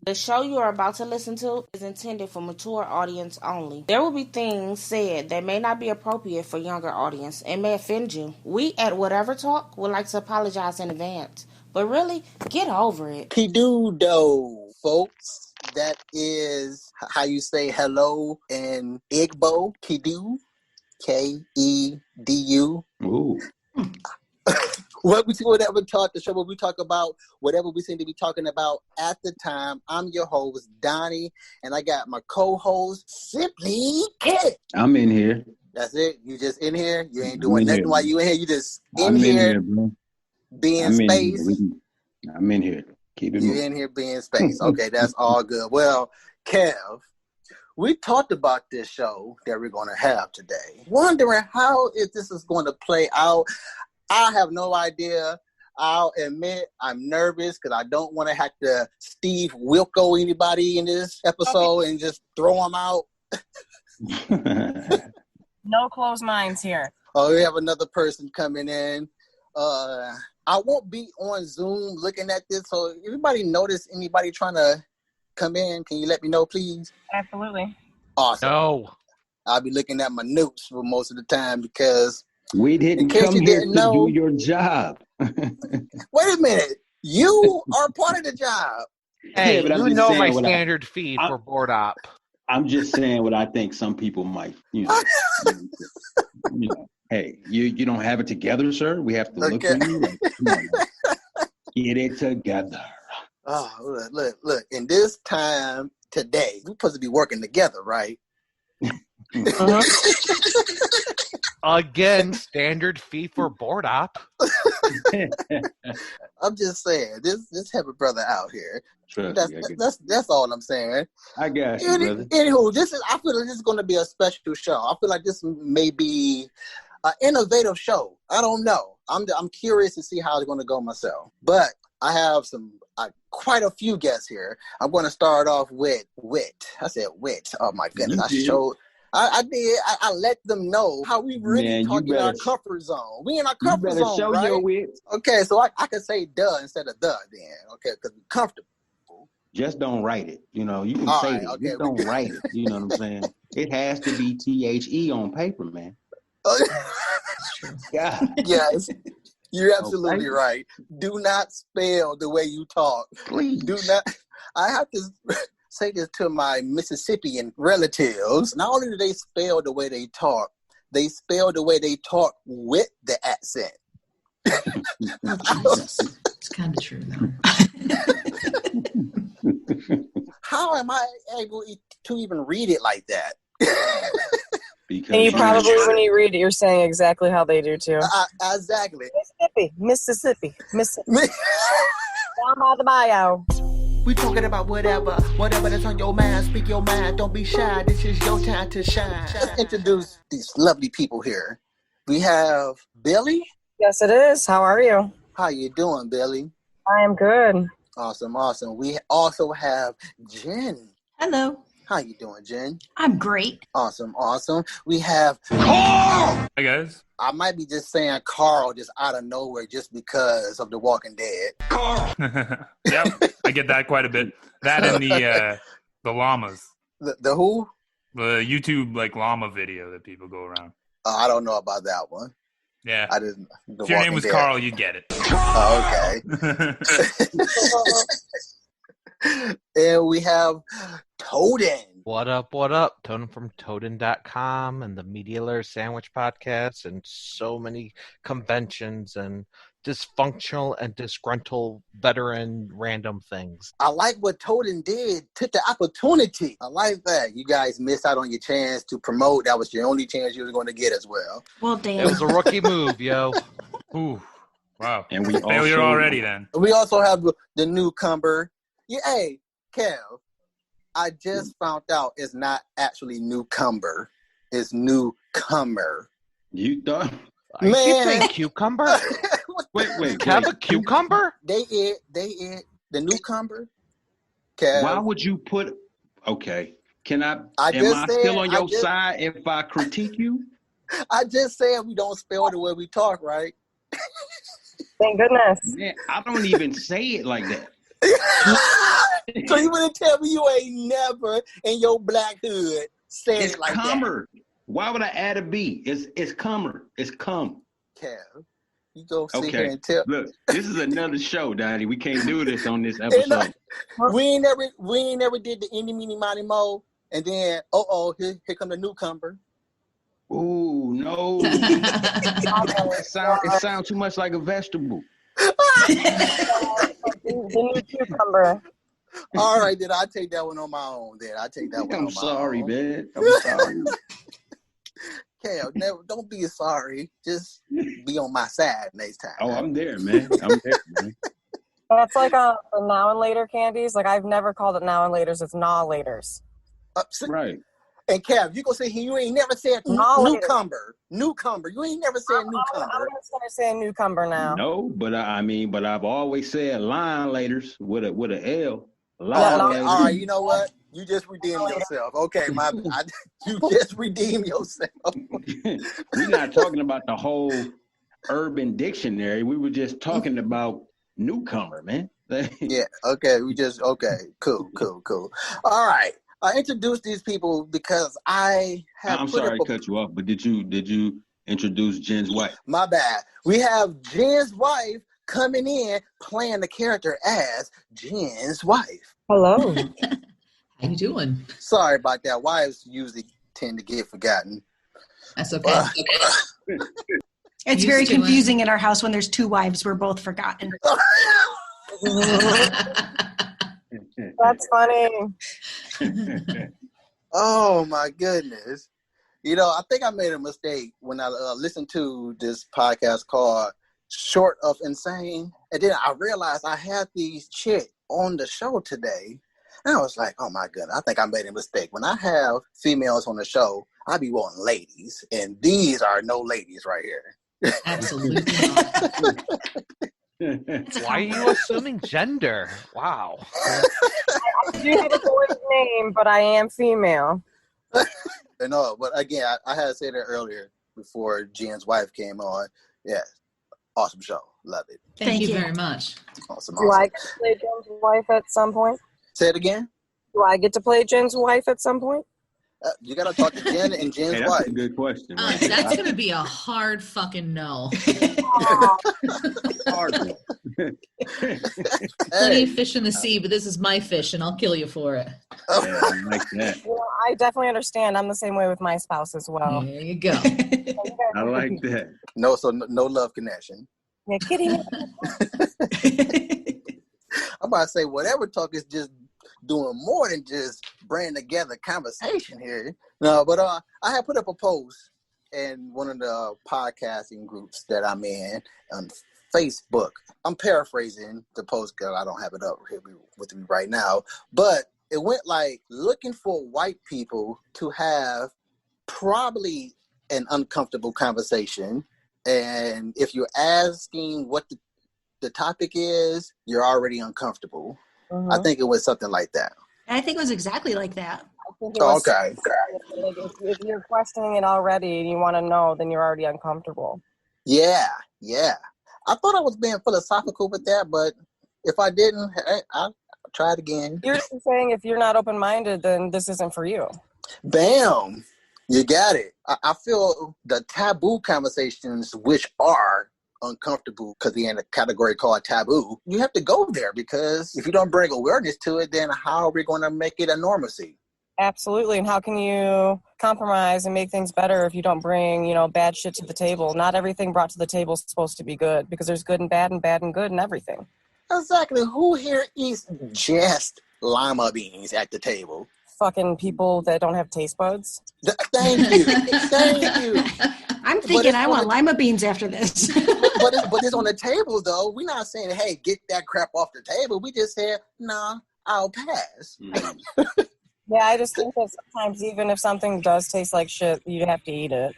The show you are about to listen to is intended for mature audience only. There will be things said that may not be appropriate for younger audience and may offend you. We at Whatever Talk would like to apologize in advance. But really, get over it. Kidudo, folks. That is how you say hello in Igbo. Kidu. Kedu. Ooh. Whatever talk the show where we talk about whatever we seem to be talking about at the time. I'm your host, Donnie, and I got my co-host, Simply Kid. I'm in here. That's it. You just in here. You ain't doing nothing while you in here. You just in I'm here, in here, bro. being space. I'm in here. Keep it You're moving. in here being space. Okay, that's all good. Well, Kev, we talked about this show that we're going to have today. Wondering how this is going to play out. I have no idea. I'll admit I'm nervous because I don't want to have to Steve Wilco anybody in this episode and just throw them out. No closed minds here. Oh, we have another person coming in. I won't be on Zoom looking at this, so everybody notice anybody trying to come in, can you let me know, please? Absolutely. Awesome. No. I'll be looking at my notes for most of the time because we didn't come here to do your job. Wait a minute. You are part of the job. Hey, yeah, you know my standard feed for board op. I'm just saying what I think some people might, Hey, you don't have it together, sir. We have to look for you. Get it together. Oh, look. In this time today, we're supposed to be working together, right? Again, standard fee for board op. I'm just saying, this heavy brother out here. Trust that's all I'm saying. I got you, brother. Anywho, I feel like this is going to be a special show. I feel like this may be an innovative show. I don't know. I'm curious to see how it's going to go myself. But I have quite a few guests here. I'm going to start off with Wit. I said Wit. Oh my goodness! I did. I let them know how we really talk in our comfort zone. We in our comfort zone, show right? Your wit. Okay, so I can say duh instead of the then. Okay, because we're comfortable. Just don't write it. You can all say right, it. Okay, just don't write it. You know what I'm saying? It has to be THE on paper, man. Yeah. Yes. You're absolutely right. Do not spell the way you talk. Please. Do not. I have to say this to my Mississippian relatives. Not only do they spell the way they talk with the accent. Jesus. It's kind of true, though. How am I able to even read it like that? Because and you probably, when you read it, you're saying exactly how they do, too. Exactly. Mississippi. Down by the bayou. We talking about whatever that's on your mind. Speak your mind. Don't be shy. This is your time to shine. Let's introduce these lovely people here. We have Billy. Yes, it is. How are you? How you doing, Billy? I am good. Awesome. We also have Jen. Hello. How you doing, Jen? I'm great. Awesome. We have Carl. Hey, guys. I might be just saying Carl just out of nowhere just because of The Walking Dead. Carl. Yep, I get that quite a bit. That and the llamas. The who? The YouTube llama video that people go around. I don't know about that one. Yeah. I didn't. If your name was Carl, you'd get it. Oh, okay. And we have Toden. What up? Toden from Toden.com and the Media Layer Sandwich Podcast and so many conventions and dysfunctional and disgruntled veteran random things. I like what Toden did. Took the opportunity. I like that. You guys missed out on your chance to promote. That was your only chance you were going to get as well. Well, damn. It was a rookie move, yo. Ooh. Wow. And we failure already then. We also have the newcomer. Yeah, hey, Kev. I just found out it's not actually newcomer. It's newcomer. You thought? Man. You think cucumber? Wait. Have a cucumber? They it. The newcomer. Kev. Why would you put? Okay. Can I? Am I still on your side if I critique you? I just said we don't spell the way we talk, right? Thank goodness. Man, I don't even say it like that. So you want to tell me you ain't never in your black hood said It's it like comer. Why would I add a B? It's comer. It's cum. that? Kev, you go sit Okay. here and tell. Look, this is another show, Daddy. We can't do this on this episode. We ain't never did the Indy Meeny Monty Mo, and then here come the newcomer. Ooh, no. It sounds too much like a vegetable. The new cucumber. All right, then I take that one on my own. I'm sorry, man. I'm sorry. Cal, don't be sorry. Just be on my side next time. Oh, I'm there, man. That's like the now and later candies. Like I've never called it now and laters. It's gnaw laters. Right. And Kev, you gonna say you ain't never said newcomer. You ain't never said newcomer. I'm gonna start saying newcomer now. No, but but I've always said line laters with a L. All right, you know what? You just redeemed yourself. Okay, you just redeemed yourself. We're not talking about the whole Urban Dictionary. We were just talking about newcomer, man. Yeah. Okay. Cool. All right. I introduced these people because I have. I'm sorry to cut you off, but did you introduce Jen's wife? My bad. We have Jen's wife coming in playing the character as Jen's wife. Hello. How you doing? Sorry about that. Wives usually tend to get forgotten. That's okay. It's very confusing in our house when there's two wives. We're both forgotten. That's funny. Oh my goodness. I think I made a mistake when I listened to this podcast called Short of Insane. And then I realized I had these chicks on the show today. And I was like, oh my goodness, I think I made a mistake. When I have females on the show, I be wanting ladies. And these are no ladies right here. Absolutely not. Why are you assuming gender? Wow. I do have a boy's name, but I am female. No, but again, I had said it earlier before Jen's wife came on. Yeah, awesome show. Love it. Thank you very much. Awesome. Do I get to play Jen's wife at some point? Say it again. Do I get to play Jen's wife at some point? You got to talk to Jen and Jen's wife. That's a good question. Right? That's going to be a hard fucking no. Hard. Plenty of fish in the sea, but this is my fish, and I'll kill you for it. Yeah, I like that. I definitely understand. I'm the same way with my spouse as well. There you go. I like that. No love connection. Yeah, kitty. I'm about to say whatever talk is just doing more than just bringing together conversation here. No, but I had put up a post in one of the podcasting groups that I'm in on Facebook. I'm paraphrasing the post because I don't have it up here with me right now, but it went like looking for white people to have probably an uncomfortable conversation, and if you're asking what the topic is, you're already uncomfortable. Mm-hmm. I think it was something like that. I think it was exactly like that. Okay. If you're questioning it already and you want to know, then you're already uncomfortable. Yeah. I thought I was being philosophical with that, but if I didn't, I'll try it again. You're saying if you're not open-minded, then this isn't for you. Bam. You got it. I feel the taboo conversations, which are uncomfortable because they're in a category called taboo, you have to go there, because if you don't bring awareness to it, then how are we going to make it a normalcy? Absolutely. And how can you compromise and make things better if you don't bring, bad shit to the table? Not everything brought to the table is supposed to be good, because there's good and bad and good and everything. Exactly. Who here eats just lima beans at the table? Fucking people that don't have taste buds. Thank you. I'm thinking I want lima beans after this. but it's on the table, though. We're not saying, hey, get that crap off the table. We just said, nah, I'll pass. Yeah, I just think that sometimes even if something does taste like shit, you have to eat it.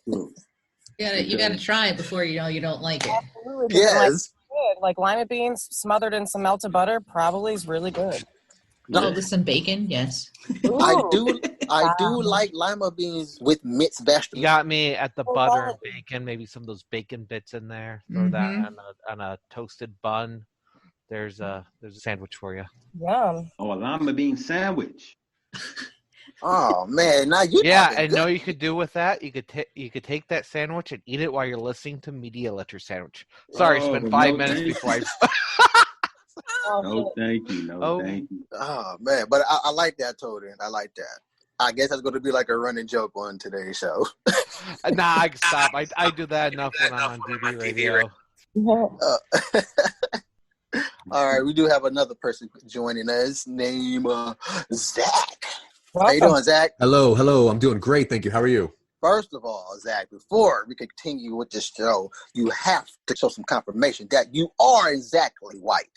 You got to try it before you don't like it. Absolutely. Yes. Like lima beans smothered in some melted butter probably is really good. Oh, with some bacon, yes. Ooh. I do like lima beans with mixed vegetables. You got me at the butter and bacon, maybe some of those bacon bits in there. Throw that on a toasted bun. there's a sandwich for you. Yeah. Oh, a lima bean sandwich. Oh man, now you Yeah, talking and good. know you could do with that? You could take that sandwich and eat it while you're listening to Media Lecture Sandwich. Sorry, Oh, spend 5 no, minutes thank before I. No, thank you. No, Oh. thank you. Oh man, but I like that, Toden. I like that. I guess that's going to be like a running joke on today's show. Nah, I can stop. I do that enough when I'm on DB radio. All right, we do have another person joining us, named Zach. How you Welcome. doing, Zach? Hello. I'm doing great, thank you. How are you? First of all, Zach, before we continue with this show, you have to show some confirmation that you are exactly white.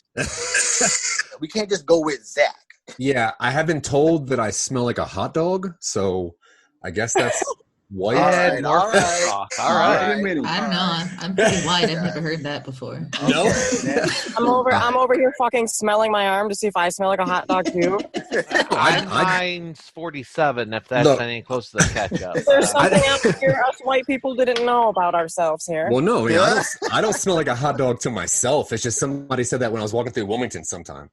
We can't just go with Zach. Yeah, I have been told that I smell like a hot dog, so I guess that's white. And all more right. sauce. All All right. Wait a minute. I don't know. I'm pretty white. I've never heard that before. No? I'm over here fucking smelling my arm to see if I smell like a hot dog too. Mine's 47, if that's Look. any close to the catch-up. There's something else here us white people didn't know about ourselves here. Well, no, I don't smell like a hot dog to myself. It's just somebody said that when I was walking through Wilmington sometime.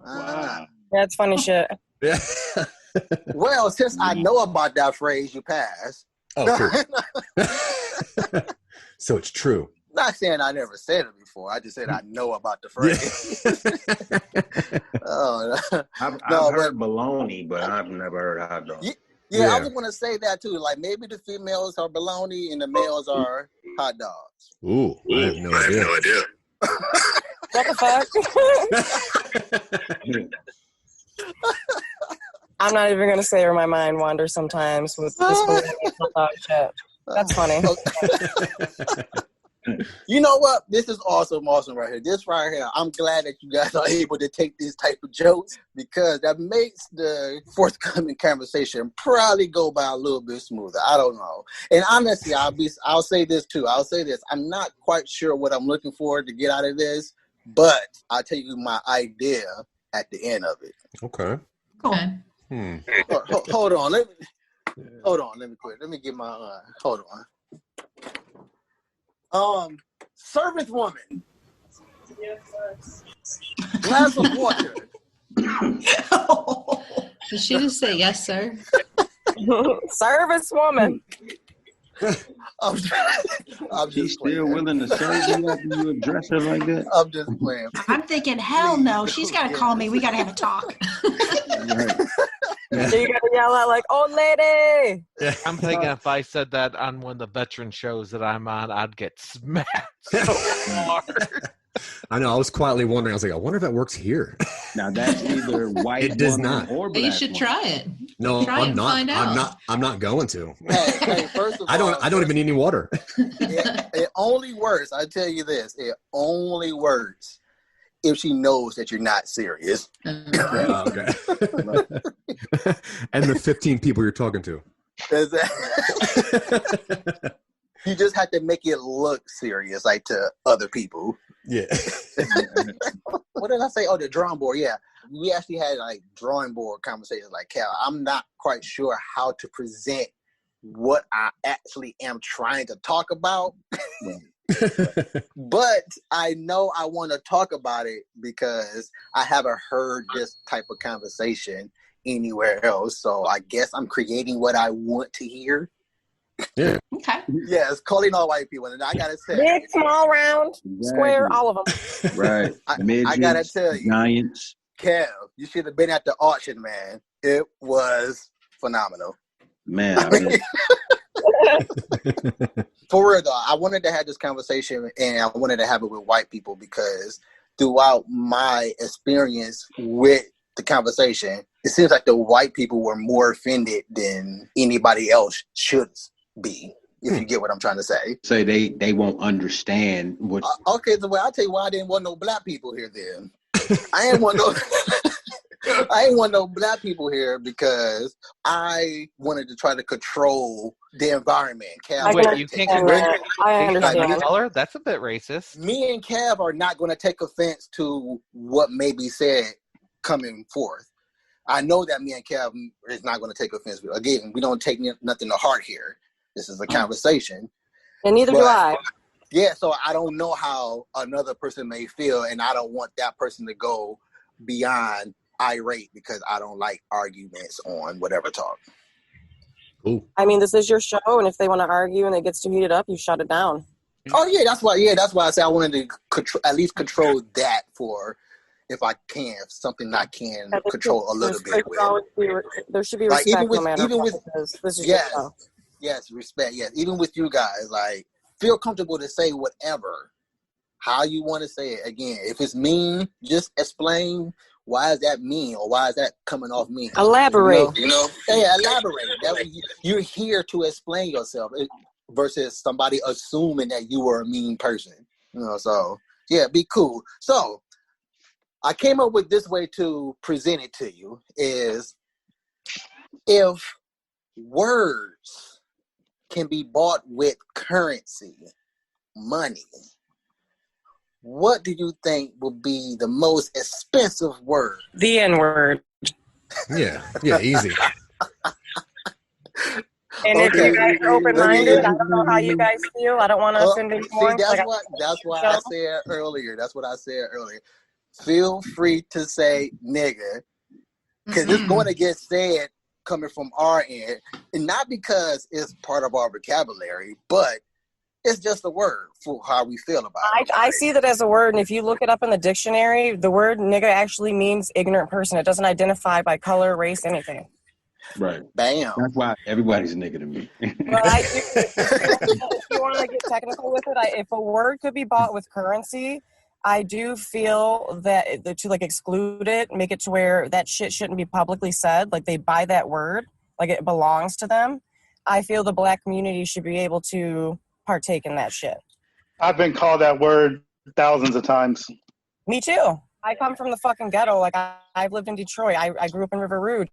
Wow. That's funny shit. Yeah. Well, since I know about that phrase, you pass. Oh, cool. So it's true. Not saying I never said it before. I just said I know about the phrase. Oh, I've No, heard baloney, but I've never heard hot dog. yeah, I Yeah. was going to say that too. Like maybe the females are bologna and the males are hot dogs. Ooh, I have no idea. What the fuck? I'm not even gonna say where my mind wanders sometimes with this hot dog shit. That's funny. You know what? This is awesome right here. This right here, I'm glad that you guys are able to take these type of jokes because that makes the forthcoming conversation probably go by a little bit smoother. I don't know. And honestly, I'll say this too. I'll say this. I'm not quite sure what I'm looking for to get out of this, but I'll tell you my idea at the end of it. Okay. Okay. Hold on. Let me quit. Let me get my hold on. Service woman. Glass of water. Did she just say yes, sir? Service woman. I'm She's just still playing. willing to serve you after you address her like that? I'm just playing. I'm thinking, hell no. She's got to call me. We got to have a talk. Right. So you gotta yell out like, "Oh, lady!" I'm thinking if I said that on one of the veteran shows that I'm on, I'd get smacked so hard. I know. I was quietly wondering. I was like, I wonder if that works here. Now that's either white It does woman not. or But black you should woman. try it. No, Try it I'm and not. find out. I'm not going to. Hey, first of I all, don't even need any water. It only works. I tell you this. It only works if she knows that you're not serious. Oh, okay. And the 15 people you're talking to. You just have to make it look serious, like to other people. Yeah. What did I say? Oh, the drawing board. Yeah, we actually had like drawing board conversations. Like, Cal, I'm not quite sure how to present what I actually am trying to talk about. But I know I want to talk about it because I haven't heard this type of conversation anywhere else. So I guess I'm creating what I want to hear. Yeah. Okay. Yes, calling all white people. And I got to say, Big, small, round, square, all of them. Right. I got to tell you, Giants. Kev, you should have been at the auction, man. It was phenomenal. Man, I mean, For real, though, I wanted to have this conversation and I wanted to have it with white people because throughout my experience with the conversation, it seems like the white people were more offended than anybody else should be, if you get what I'm trying to say. say they won't understand what. Okay, so I'll tell you why I didn't want no black people here then. I ain't want no... I ain't want no black people here because I wanted to try to control the environment. Cav, Wait, you can't get I understand. color? That's a bit racist. Me and Cav are not going to take offense to what may be said coming forth. I know that me and Cav is not going to take offense. Again, we don't take nothing to heart here. This is a conversation. And neither do I. Yeah, so I don't know how another person may feel, and I don't want that person to go beyond irate because I don't like arguments on whatever talk. Cool. I mean, this is your show, and if they want to argue and it gets too heated up, you shut it down. Oh yeah, that's why I say I wanted to at least control that for if I can, something I can control a little bit with. There should be Like respect no matter what it is. This is your show. Yes, respect. Yes, even with you guys, like feel comfortable to say whatever, how you want to say it. Again, if it's mean, just explain why is that mean or why is that coming off mean. Elaborate. Yeah, elaborate. That way you're here to explain yourself versus somebody assuming that you were a mean person. So yeah, be cool. So I came up with this way to present it to you is if words can be bought with currency, money, what do you think would be the most expensive word? The N-word. Yeah, easy. And if you guys are open-minded, I don't know how you guys feel. I don't want to offend anyone. That's what I said earlier. That's what I said earlier. Feel free to say nigga, because it's going to get said coming from our end, and not because it's part of our vocabulary, but it's just a word for how we feel about it. I see that as a word, and if you look it up in the dictionary, the word nigga actually means ignorant person. It doesn't identify by color, race, anything. Right. Bam. That's why everybody's a nigga to me. Well, if you want to get technical with it, if a word could be bought with currency, I do feel that to exclude it, make it to where that shit shouldn't be publicly said, like they buy that word, like it belongs to them. I feel the black community should be able to partake in that shit. I've been called that word thousands of times. Me too. I come from the fucking ghetto. Like I've lived in Detroit. I grew up in River Rouge.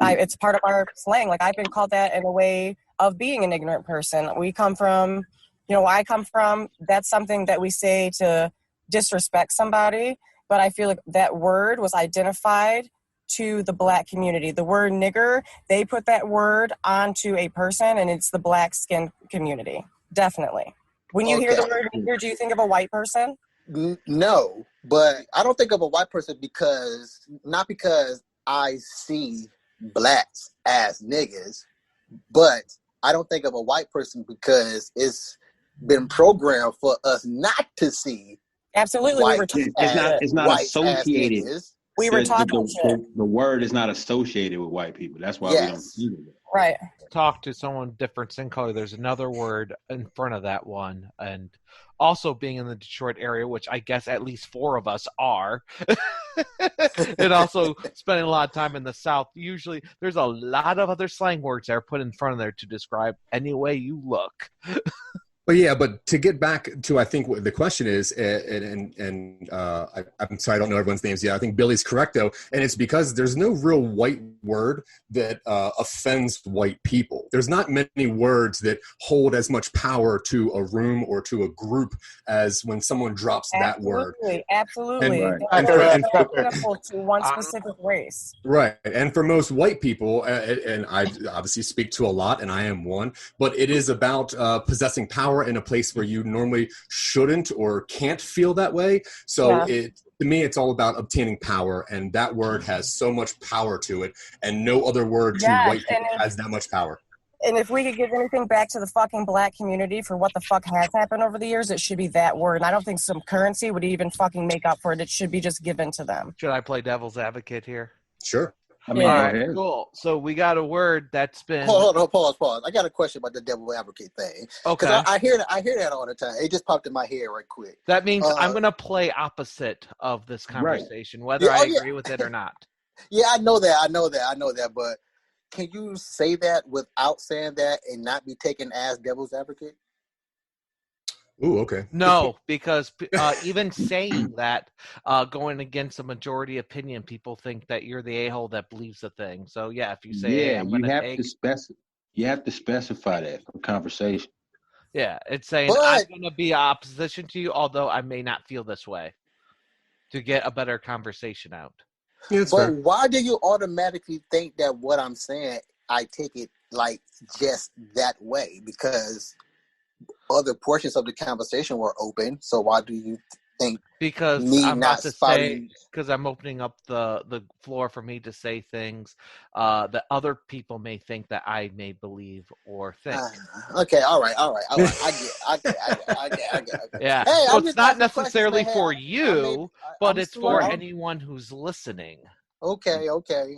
It's part of our slang. Like I've been called that in a way of being an ignorant person. We come from, where I come from, that's something that we say to disrespect somebody. But I feel like that word was identified to the black community. The word nigger, they put that word onto a person, and it's the black skin community. Definitely. When you hear the word nigger, do you think of a white person? No, but I don't think of a white person not because I see blacks as niggas, but I don't think of a white person because it's been programmed for us not to see. Absolutely, it's not associated. We were taught the word is not associated with white people. That's why we don't see it. Right. Talk to someone different skin color. There's another word in front of that one, and also being in the Detroit area, which I guess at least 4 of us are, and also spending a lot of time in the South. Usually, there's a lot of other slang words that are put in front of there to describe any way you look. But to get back to, I think what the question is, I'm sorry, I don't know everyone's names yet. I think Billy's correct though, and it's because there's no real white word that offends white people. There's not many words that hold as much power to a room or to a group as when someone drops that word. Absolutely. And to one specific race. Right, and for most white people, and I obviously speak to a lot, and I am one, but it is about possessing power in a place where you normally shouldn't or can't feel that way. So to me, it's all about obtaining power, and that word has so much power to it, and no other word to white people has that much power. And if we could give anything back to the fucking black community for what the fuck has happened over the years, it should be that word. And I don't think some currency would even fucking make up for it. It should be just given to them. Should I play devil's advocate here? Sure. All right, cool. So we got a word that's been. Hold on, pause. I got a question about the devil advocate thing. Okay. I hear that all the time. It just popped in my head right quick. That means I'm going to play opposite of this conversation, whether I agree with it or not. Yeah, I know that. But can you say that without saying that and not be taken as devil's advocate? Ooh, okay. No, because even saying that, going against the majority opinion, people think that you're the a-hole that believes the thing. So yeah, if you say, hey, I'm gonna take... you have to specify that for conversation. Yeah, it's saying I'm going to be opposition to you, although I may not feel this way, to get a better conversation out. Yeah, but why do you automatically think that what I'm saying, I take it like just that way? Because other portions of the conversation were open. So why do you think because me I'm not about to spouting? say, because I'm opening up the floor for me to say things that other people may think that I may believe or think. Okay, all right. I get. Yeah, Hey, so I'm it's just not asking questions, necessarily man. Hey, for you, but I'm it's for smart. anyone who's listening. Okay. Okay.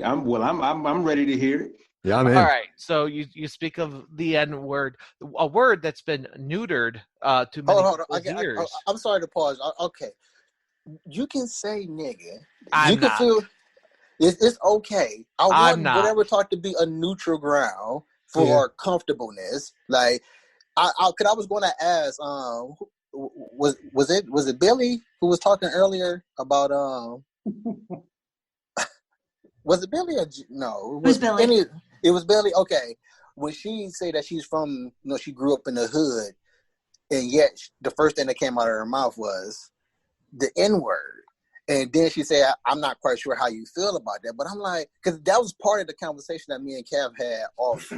I'm ready to hear it. Yeah, I'm in. All right, so you speak of the N word, a word that's been neutered to many Hold on. people's ears. I'm sorry to pause. Okay, you can say nigga. I'm You can not. feel it's okay. I I'm want not. whatever talk to be a neutral ground for comfortableness. Like I was going to ask, was it Billy who was talking earlier about was it Billy or no? It was Billy. It was Billy. Okay, when she said that she's from, she grew up in the hood, and yet the first thing that came out of her mouth was the N word. And then she said, I'm not quite sure how you feel about that. But I'm like, because that was part of the conversation that me and Cav had off,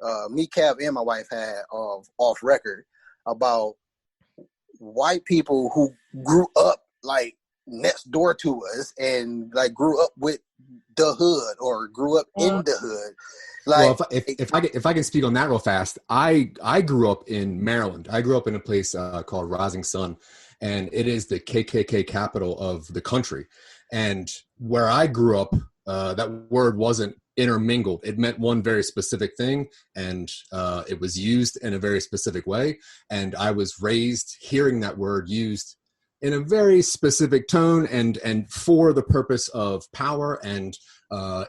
Cav, and my wife had off record about white people who grew up like next door to us and like grew up with the hood or grew up in the hood. Like, well, if I can speak on that real fast, I grew up in Maryland. I grew up in a place called Rising Sun, and it is the KKK capital of the country. And where I grew up, that word wasn't intermingled. It meant one very specific thing, and it was used in a very specific way. And I was raised hearing that word used in a very specific tone and for the purpose of power and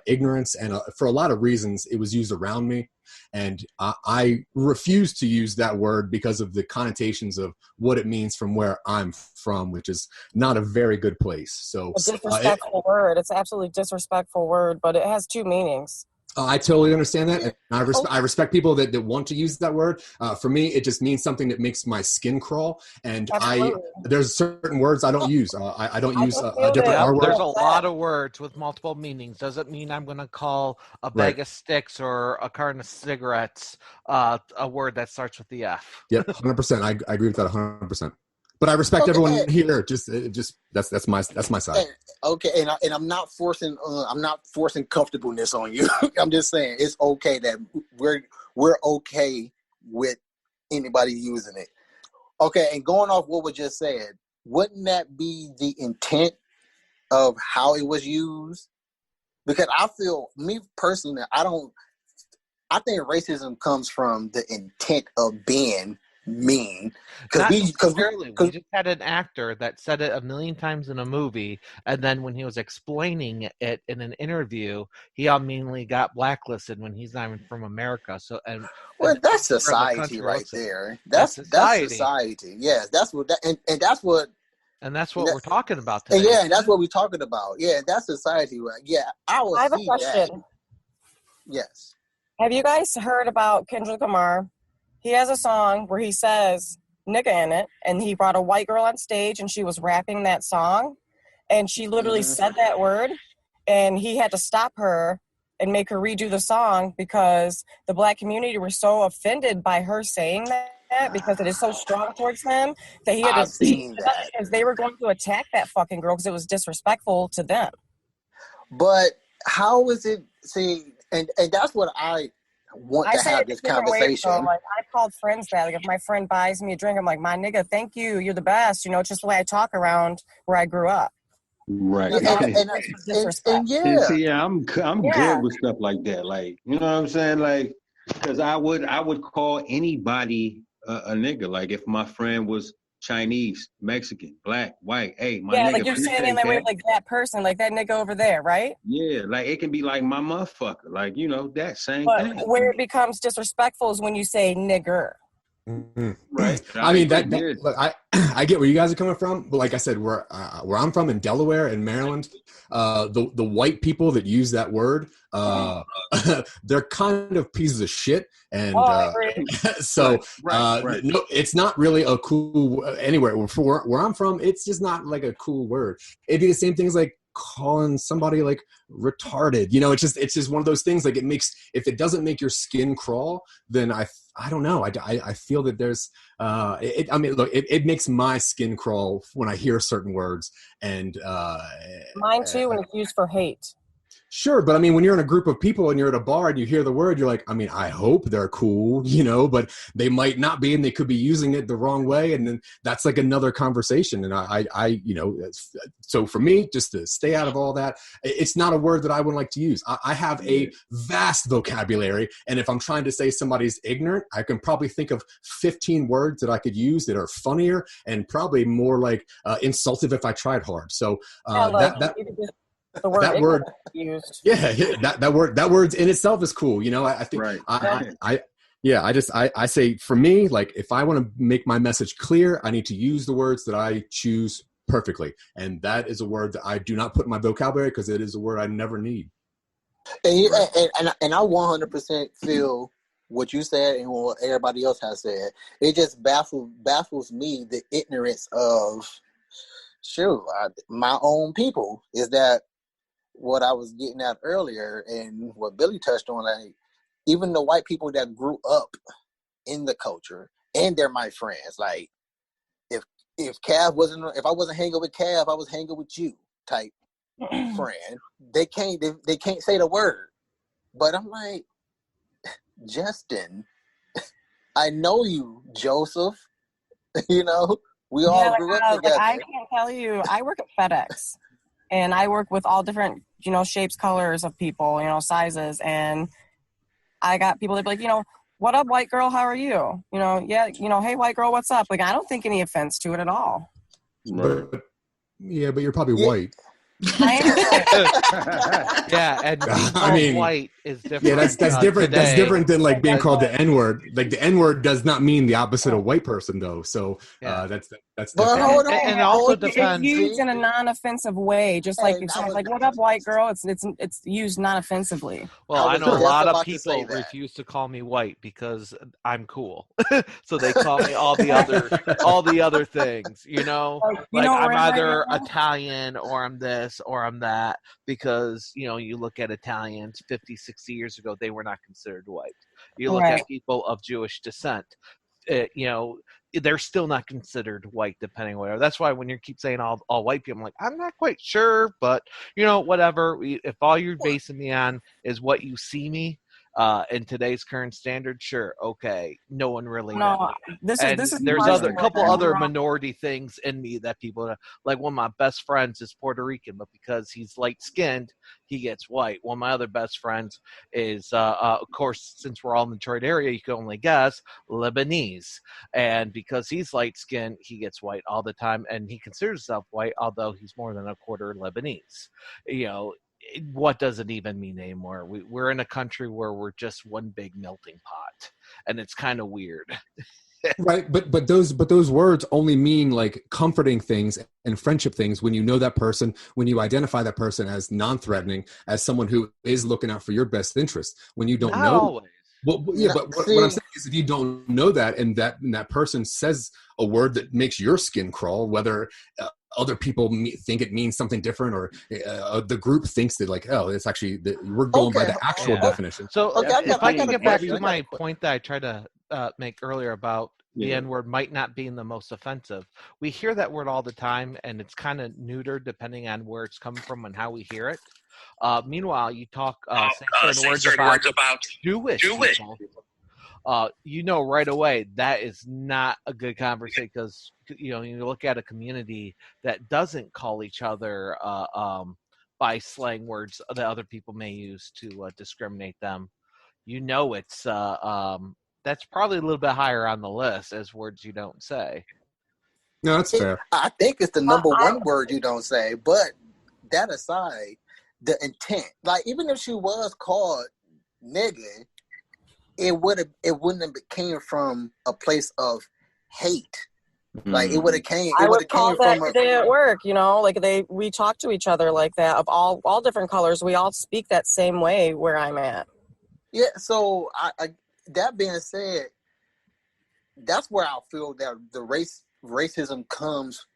ignorance. And for a lot of reasons, it was used around me. And I refuse to use that word because of the connotations of what it means from where I'm from, which is not a very good place. So a disrespectful word. It's an absolutely disrespectful word, but it has two meanings. I totally understand that. And I respect people that want to use that word. For me, it just means something that makes my skin crawl. And there's certain words I don't use. I don't use a different R word. There's a lot of words with multiple meanings. Doesn't mean I'm going to call a bag of sticks or a carton of cigarettes a word that starts with the F. Yep, 100%. I agree with that 100%. But I respect everyone here. Just that's my side. And I'm not forcing comfortableness on you. I'm just saying it's okay that we're okay with anybody using it. Okay, and going off what was just said, wouldn't that be the intent of how it was used? Because I feel, me personally, I think racism comes from the intent of being mean. We just had an actor that said it a million times in a movie, and then when he was explaining it in an interview, he unmeaningly got blacklisted when he's not even from America. So, that's society right there. That's society. Yes, that's what that's what we're talking about today. Yeah, and that's what we're talking about. Yeah, that's society, right? Yeah, I have a question. That. Yes. Have you guys heard about Kendrick Lamar? He has a song where he says nigga in it, and he brought a white girl on stage and she was rapping that song, and she literally said that word, and he had to stop her and make her redo the song because the black community were so offended by her saying that because it is so strong towards them that he had to because they were going to attack that fucking girl because it was disrespectful to them. But how is it, and that's what I want to have this conversation. Like, I called friends that. Like, if my friend buys me a drink, I'm like, my nigga, thank you. You're the best. It's just the way I talk around where I grew up. Right. And yeah. I'm good with stuff like that. Like, you know what I'm saying? Like, because I would call anybody a nigga. Like, if my friend was Chinese, Mexican, black, white, hey, my nigga. Like you're saying in that way, like that person, like that nigga over there, right? Yeah, like it can be like my motherfucker, like, that same thing. But where it becomes disrespectful is when you say nigger. Mm-hmm. Right. I mean look, I get where you guys are coming from, but like I said, where I'm from in Delaware and Maryland, the white people that use that word, they're kind of pieces of shit, and so no, it's not really a cool anywhere. For where I'm from, it's just not like a cool word. It'd be the same things like calling somebody like retarded. It's just one of those things. Like if it doesn't make your skin crawl, then I don't know. I feel that there's it makes my skin crawl when I hear certain words, and mine too when it's used for hate. Sure, but I mean, when you're in a group of people and you're at a bar and you hear the word, you're like, I mean, I hope they're cool, but they might not be, and they could be using it the wrong way, and then that's like another conversation. And so for me, just to stay out of all that, it's not a word that I would like to use. I have a vast vocabulary, and if I'm trying to say somebody's ignorant, I can probably think of 15 words that I could use that are funnier and probably more like insultive if I tried hard. So the word that word used. Yeah, that word's in itself is cool. I think right. I say for me, like if I want to make my message clear, I need to use the words that I choose perfectly. And that is a word that I do not put in my vocabulary because it is a word I never need. And I 100% feel what you said and what everybody else has said. It just baffles me, the ignorance of my own people. Is that what I was getting at earlier, and what Billy touched on? Like, even the white people that grew up in the culture and they're my friends. Like, if I wasn't hanging with Cav, I was hanging with you type friend. They can't say the word, but I'm like, Justin, I know you, Joseph. We all grew up together. Like, I can't tell you. I work at FedEx, and I work with all different, shapes, colors of people, sizes. And I got people that be like, what up, white girl? How are you? Hey, white girl, what's up? Like, I don't think any offense to it at all. But you're probably white. Yeah, and I mean, white is different. Yeah, that's different. Today. That's different than like being called the N-word. Like the N-word does not mean the opposite of white person, though. So that's But hold on, and it also depends. It's used in a non-offensive way, just like it sounds like "What up, white girl?" It's used non-offensively. Well, I know a lot of people refuse to call me white because I'm cool, so they call me all the other things. Like I'm either Italian or I'm this or I'm that, because you look at Italians 50, 60 years ago, they were not considered white. You look at people of Jewish descent, they're still not considered white, depending on whatever. That's why when you keep saying all white people, I'm like, I'm not quite sure, but whatever. If all you're basing me on is what you see me in today's current standard, sure, okay, no one really knows. This is there's a couple other minority things in me that people like. One of my best friends is Puerto Rican, but because he's light skinned, he gets white. One of my other best friends is, of course, since we're all in the Detroit area, you can only guess, Lebanese, and because he's light skinned, he gets white all the time, and he considers himself white, although he's more than a quarter Lebanese. What does it even mean anymore? We're in a country where we're just one big melting pot, and it's kind of weird. Right, but those words only mean like comforting things and friendship things when you know that person, when you identify that person as non-threatening, as someone who is looking out for your best interest. When you don't know, always. Well, yeah, but what I'm saying is, if you don't know that, and that person says a word that makes your skin crawl, whether other people think it means something different, or the group thinks that like, oh, it's actually we're going by the actual definition. So if I can get back to my point that I tried to make earlier about the N-word might not being the most offensive. We hear that word all the time, and it's kind of neutered depending on where it's coming from and how we hear it. Meanwhile, you talk words about Jewish people. Right away that is not a good conversation, because you look at a community that doesn't call each other by slang words that other people may use to discriminate them. It's that's probably a little bit higher on the list as words you don't say. No, that's fair. I think it's the number one word you don't say. But that aside, the intent, like even if she was called nigga, it wouldn't have came from a place of hate. Like it would have came. It would have came from a day at work. We talk to each other like that, of all different colors. We all speak that same way where I'm at. Yeah. So that being said, that's where I feel that the racism comes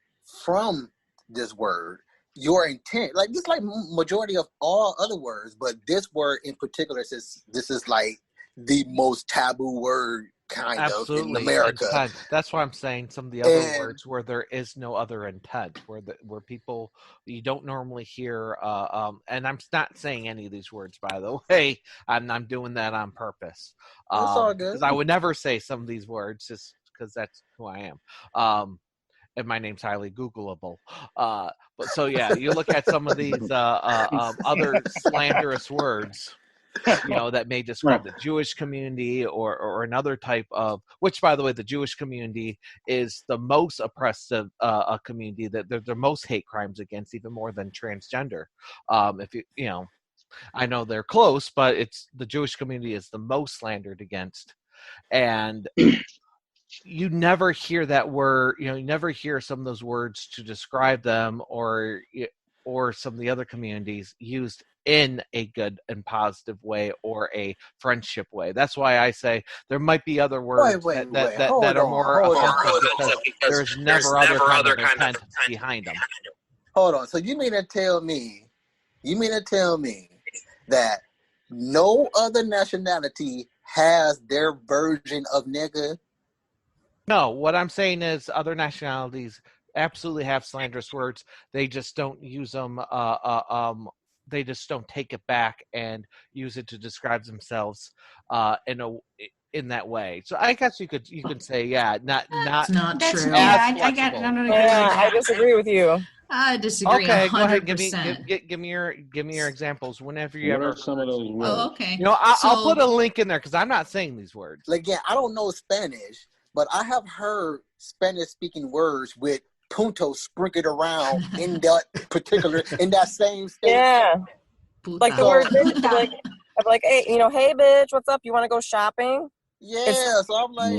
from this word. your intent. Like just like majority of all other words, but this word in particular says this is like the most taboo word kind of in America. Intent. That's why I'm saying some of the other words where there is no other intent, where people you don't normally hear. And I'm not saying any of these words, by the way. I'm doing that on purpose. That's all good. Because I would never say some of these words just because that's who I am. And my name's highly Googleable. But so yeah, you look at some of these other slanderous words. That may describe the Jewish community or another type of, which by the way, the Jewish community is the most oppressive community that there are most hate crimes against, even more than transgender. If I know they're close, but it's the Jewish community is the most slandered against. And you never hear that word, you never hear some of those words to describe them or some of the other communities used in a good and positive way or a friendship way. That's why I say there might be other words that are more offensive because there's never other kind of intent behind them. Hold on. So you mean to tell me that no other nationality has their version of nigga? No, what I'm saying is other nationalities absolutely have slanderous words. They just don't use them. They just don't take it back and use it to describe themselves in that way. So I guess you could say, not true. Yeah, I get. I'm gonna agree with that. I disagree with you. I disagree. Okay, 100%. go ahead. Give me your examples whenever you ever. Some of those words. Oh, okay. I'll put a link in there because I'm not saying these words. Like, yeah, I don't know Spanish, but I have heard Spanish-speaking words with punto sprinkled around in that same state. Yeah. Like the word bitch, like, hey, hey bitch, what's up? You want to go shopping? Yeah, so I'm like,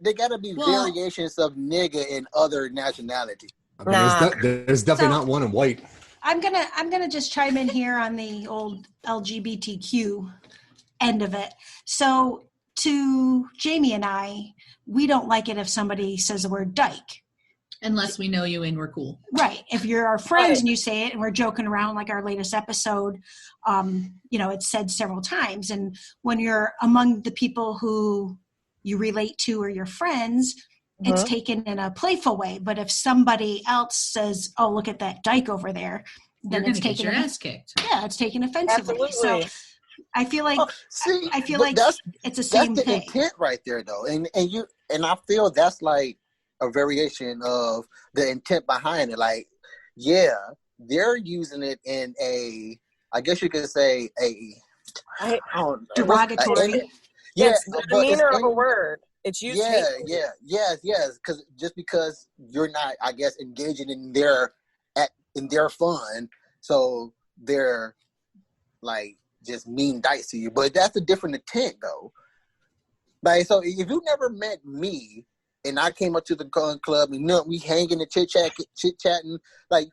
there gotta be variations of nigga in other nationalities. There's definitely not one in white. I'm gonna just chime in here on the old LGBTQ end of it. So to Jamie and I, we don't like it if somebody says the word dyke. Unless we know you and we're cool. Right. If you're our friends and you say it and we're joking around like our latest episode, it's said several times. And when you're among the people who you relate to or your friends, it's taken in a playful way. But if somebody else says, oh, look at that dyke over there, then it's taken your ass kicked. Yeah, it's taken offensively. Absolutely. So I feel like it's the same that's the thing. intent right there though. And I feel that's like a variation of the intent behind it. Like, yeah, they're using it in I guess you could say I don't know, derogatory. Yes, the demeanor of a word. It's used. Yes. Because you're not, I guess, engaging in their fun, so they're like just mean dice to you. But that's a different intent, though. Like, so if you never met me and I came up to the gun club and we hanging and chit chatting, like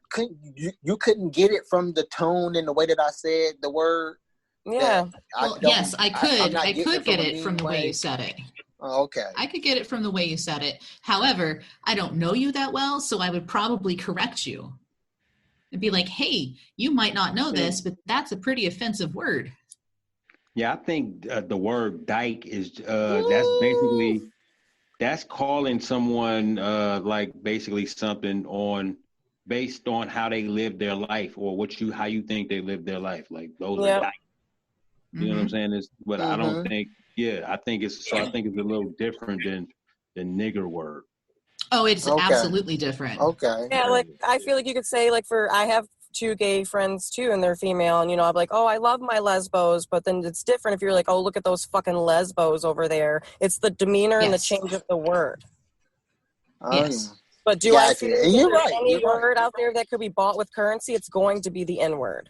you couldn't get it from the tone and the way that I said the word. Yeah. Yes, I could. I could get it from the way you said it. Oh, okay. I could get it from the way you said it. However, I don't know you that well, so I would probably correct you. And be like, hey, you might not know this, but that's a pretty offensive word. Yeah, I think the word dyke is that's calling someone like basically something based on how they live their life or how you think they live their life. Like those are dyke. You know what I'm saying? But I don't think. Yeah, I think it's a little different than the nigger word. Oh, it's absolutely different. Okay. Yeah, like I feel like you could say like I have 2 gay friends too, and they're female, and I'm like, oh, I love my lesbos, but then it's different if you're like, oh, look at those fucking lesbos over there. It's the demeanor and the change of the word. Yes. But do I feel like any word out there that could be bought with currency, it's going to be the N-word.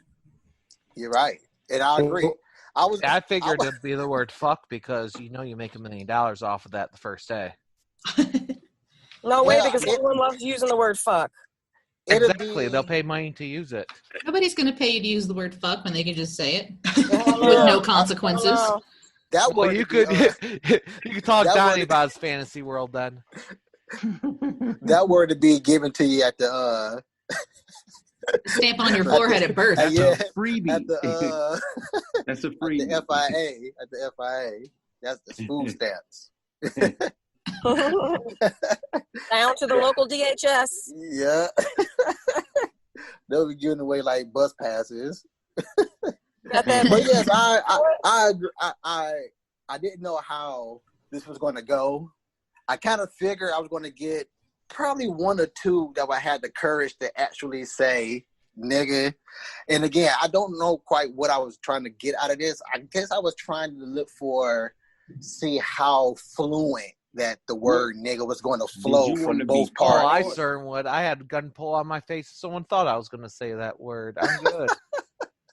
You're right, and I agree. I figured it'd be the word fuck because you make $1 million off of that the first day. No way, because everyone loves using the word fuck. Exactly. They'll pay money to use it. Nobody's going to pay you to use the word fuck when they can just say it with no consequences. You could talk Donnie about his fantasy world then. That word to be given to you at the Stamp on your forehead at birth. That's Yeah, a freebie. at the That's a at freebie. the FIA. That's the food stamps. Down to the local DHS. Yeah. They'll be giving away like bus passes. Got that? But yes, I agree. I didn't know how this was going to go. I kind of figured I was going to get probably one or two that I had the courage to actually say nigga. And again, I don't know quite what I was trying to get out of this. I guess I was trying to look for, see how fluent that the word nigga was going to flow from both Oh, I parts. certain would. I had gun pull on my face. Someone thought I was going to say that word. I'm good.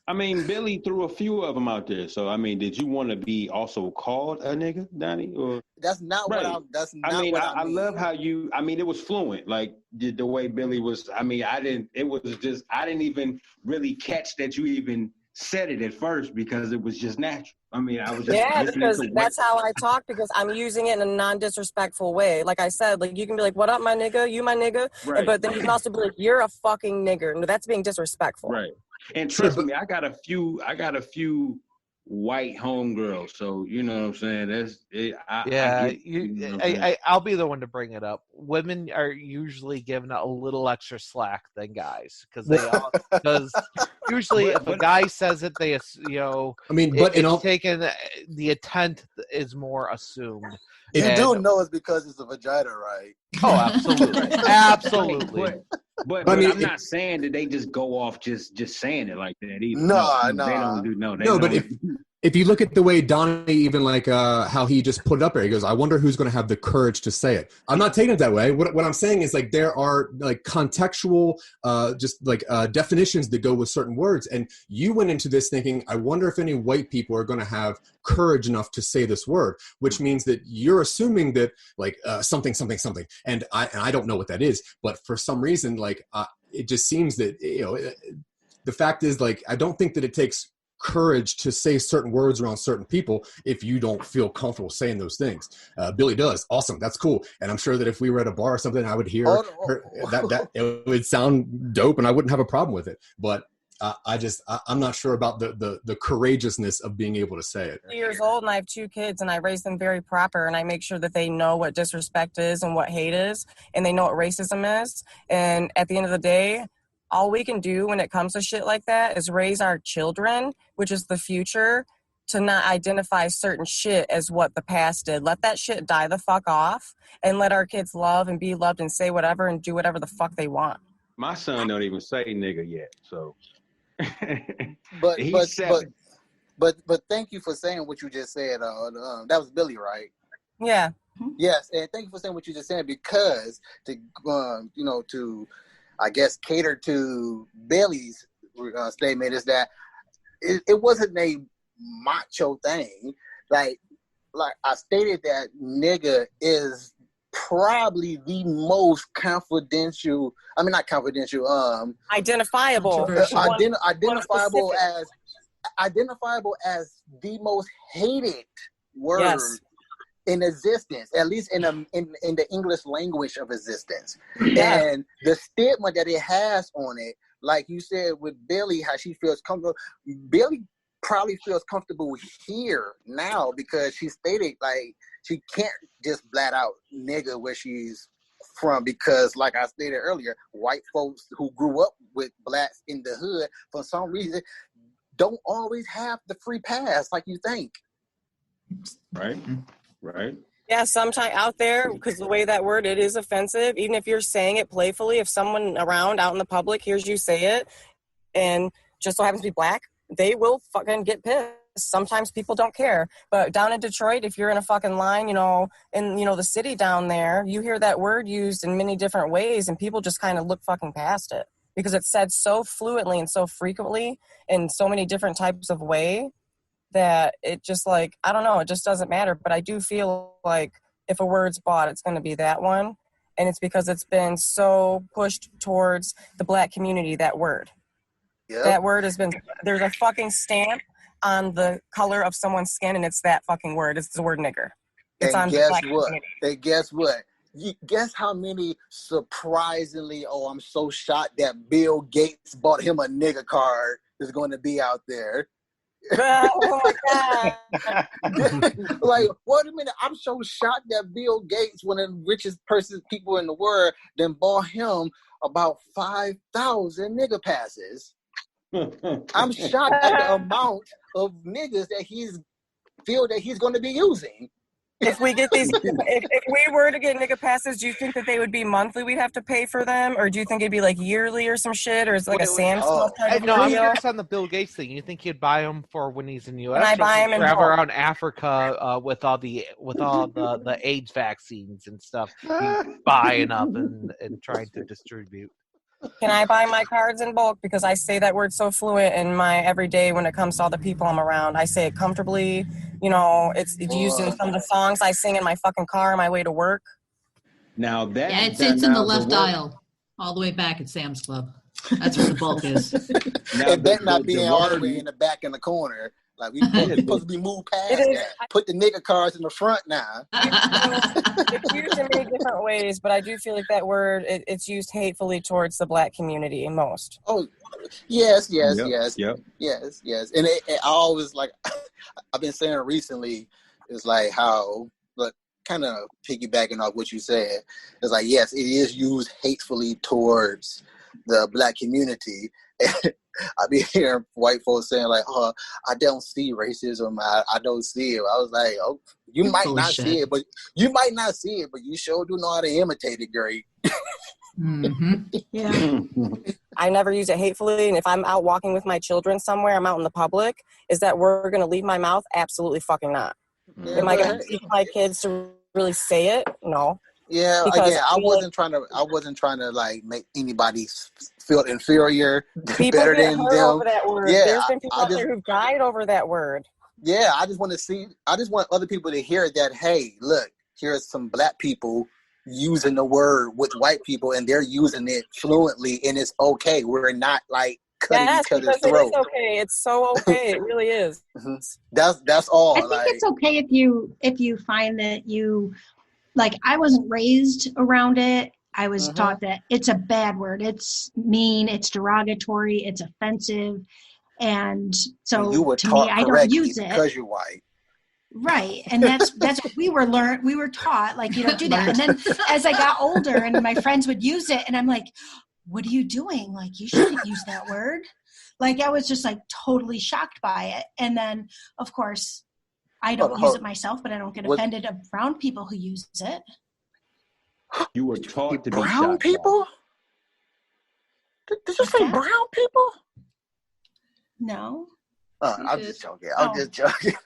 I mean, Billy threw a few of them out there. So, I mean, did you want to be also called a nigga, Donnie? Or That's not right. what I'm. That's not I mean, what I mean. love how you. I mean, it was fluent. Like the way Billy was. I mean, I didn't. It was just. I didn't even really catch that you even said it at first because it was just natural. I mean, I was just because that's how I talk, because I'm using it in a non-disrespectful way. Like I said, like you can be like, "What up, my nigga? You my nigga," right. But then you can also be like, "You're a fucking nigger." No, that's being disrespectful. Right. And trust me, I got a few white homegirls, so you know what I'm saying. That's it. I'll be the one to bring it up. Women are usually given a little extra slack than guys because usually if a guy says it, they I mean, but taken the intent is more assumed. You do know it's because it's a vagina, right? Oh, absolutely, absolutely. But I mean, I'm not saying that they just go off just saying it like that either. No. They don't do no. But if you look at the way Donnie, even like how he just put it up there, he goes, "I wonder who's going to have the courage to say it." I'm not taking it that way. What I'm saying is like there are like contextual, just like definitions that go with certain words, and you went into this thinking, "I wonder if any white people are going to have courage enough to say this word," which means that you're assuming that like something, and I don't know what that is, but for some reason, like it just seems that the fact is like I don't think that it takes courage to say certain words around certain people if you don't feel comfortable saying those things. Billy does. Awesome. That's cool. And I'm sure that if we were at a bar or something, I would hear her, that it would sound dope and I wouldn't have a problem with it. But I'm not sure about the courageousness of being able to say it. 2 years old and I have 2 kids and I raise them very proper and I make sure that they know what disrespect is and what hate is and they know what racism is. And at the end of the day, all we can do when it comes to shit like that is raise our children, which is the future, to not identify certain shit as what the past did. Let that shit die the fuck off and let our kids love and be loved and say whatever and do whatever the fuck they want. My son don't even say nigga yet, so. but thank you for saying what you just said. That was Billy, right? Yeah. Yes, and thank you for saying what you just said, because to I guess cater to Billy's statement is that it wasn't a macho thing. Like I stated that nigga is probably the most confidential. I mean, not confidential. Identifiable. Identifiable as the most hated word in existence, at least in the English language of existence. Yeah. And the stigma that it has on it, like you said with Billy, how she feels comfortable. Billy probably feels comfortable here now because she stated like she can't just blat out nigga where she's from, because like I stated earlier, white folks who grew up with blacks in the hood for some reason don't always have the free pass like you think. Right. Yeah, sometimes out there, because the way that word, it is offensive. Even if you're saying it playfully, if someone around out in the public hears you say it and just so happens to be black, they will fucking get pissed. Sometimes people don't care. But down in Detroit, if you're in a fucking line, in the city down there, you hear that word used in many different ways and people just kind of look fucking past it because it's said so fluently and so frequently in so many different types of way that it just like, I don't know, it just doesn't matter. But I do feel like if a word's bought, it's going to be that one. And it's because it's been so pushed towards the black community, that word. Yep. That word has been, there's a fucking stamp on the color of someone's skin and it's that fucking word. It's the word nigger. It's and on guess black what? community. And guess what? guess how many surprisingly, I'm so shocked that Bill Gates bought him a nigga card is going to be out there. Oh my God. Like, wait a minute, I'm so shocked that Bill Gates, one of the richest people in the world, then bought him about 5,000 nigga passes. I'm shocked at the amount of niggas that he's going to be using. If we get these, if we were to get nigga passes, do you think that they would be monthly? We'd have to pay for them, or do you think it'd be like yearly or some shit, or is it like a Sam's Club kind of No, I'm deal? curious on the Bill Gates thing. You think he'd buy them for when he's in the U.S.? Can I buy him in travel bulk? around Africa with all the AIDS vaccines and stuff, he's buying up and trying to distribute. Can I buy my cards in bulk? Because I say that word so fluent in my everyday when it comes to all the people I'm around. I say it comfortably. You know, it's used in some of the songs I sing in my fucking car on my way to work. Now that it's in the left aisle, all the way back at Sam's Club. That's where the bulk is. It better not be all the way in the back in the corner. Like, we supposed to be moved past that. Put the nigga cards in the front now. It's used in many different ways, but I do feel like that word, it's used hatefully towards the black community most. Oh, yes. Yep. Yes. And I always, like, I've been saying recently, it's like how, but kind of piggybacking off what you said, it's like, yes, it is used hatefully towards the black community. I be hearing white folks saying like, "Oh, I don't see racism. I don't see it." I was like, "Oh, you might not see it, but you sure do know how to imitate it, great." Mm-hmm. Yeah. I never use it hatefully, and if I'm out walking with my children somewhere, I'm out in the public, is that word going to leave my mouth? Absolutely fucking not. Yeah, Am I going to teach my kids to really say it? No. Yeah, because again, I wasn't trying to like make anybody feel inferior, people better get than hurt them. over that word. Yeah, There's been people out there who've died over that word. Yeah, I just want other people to hear that, hey, look, here's some black people using the word with white people and they're using it fluently and it's okay. We're not like cutting each other's throat. It is okay. It's so okay. It really is. Mm-hmm. That's all. I think it's okay if you find that you, like, I wasn't raised around it. I was taught that it's a bad word. It's mean. It's derogatory. It's offensive. And so you were to me, I don't use it because you're white. Right. And that's what we were taught, like, you don't do that. And then as I got older and my friends would use it and I'm like, what are you doing? Like, you shouldn't use that word. Like, I was just like totally shocked by it. And then of course I don't use it myself, but I don't get offended around people who use it. You were taught to be brown people? Did you say brown people? No. I'm just joking. I'm just joking.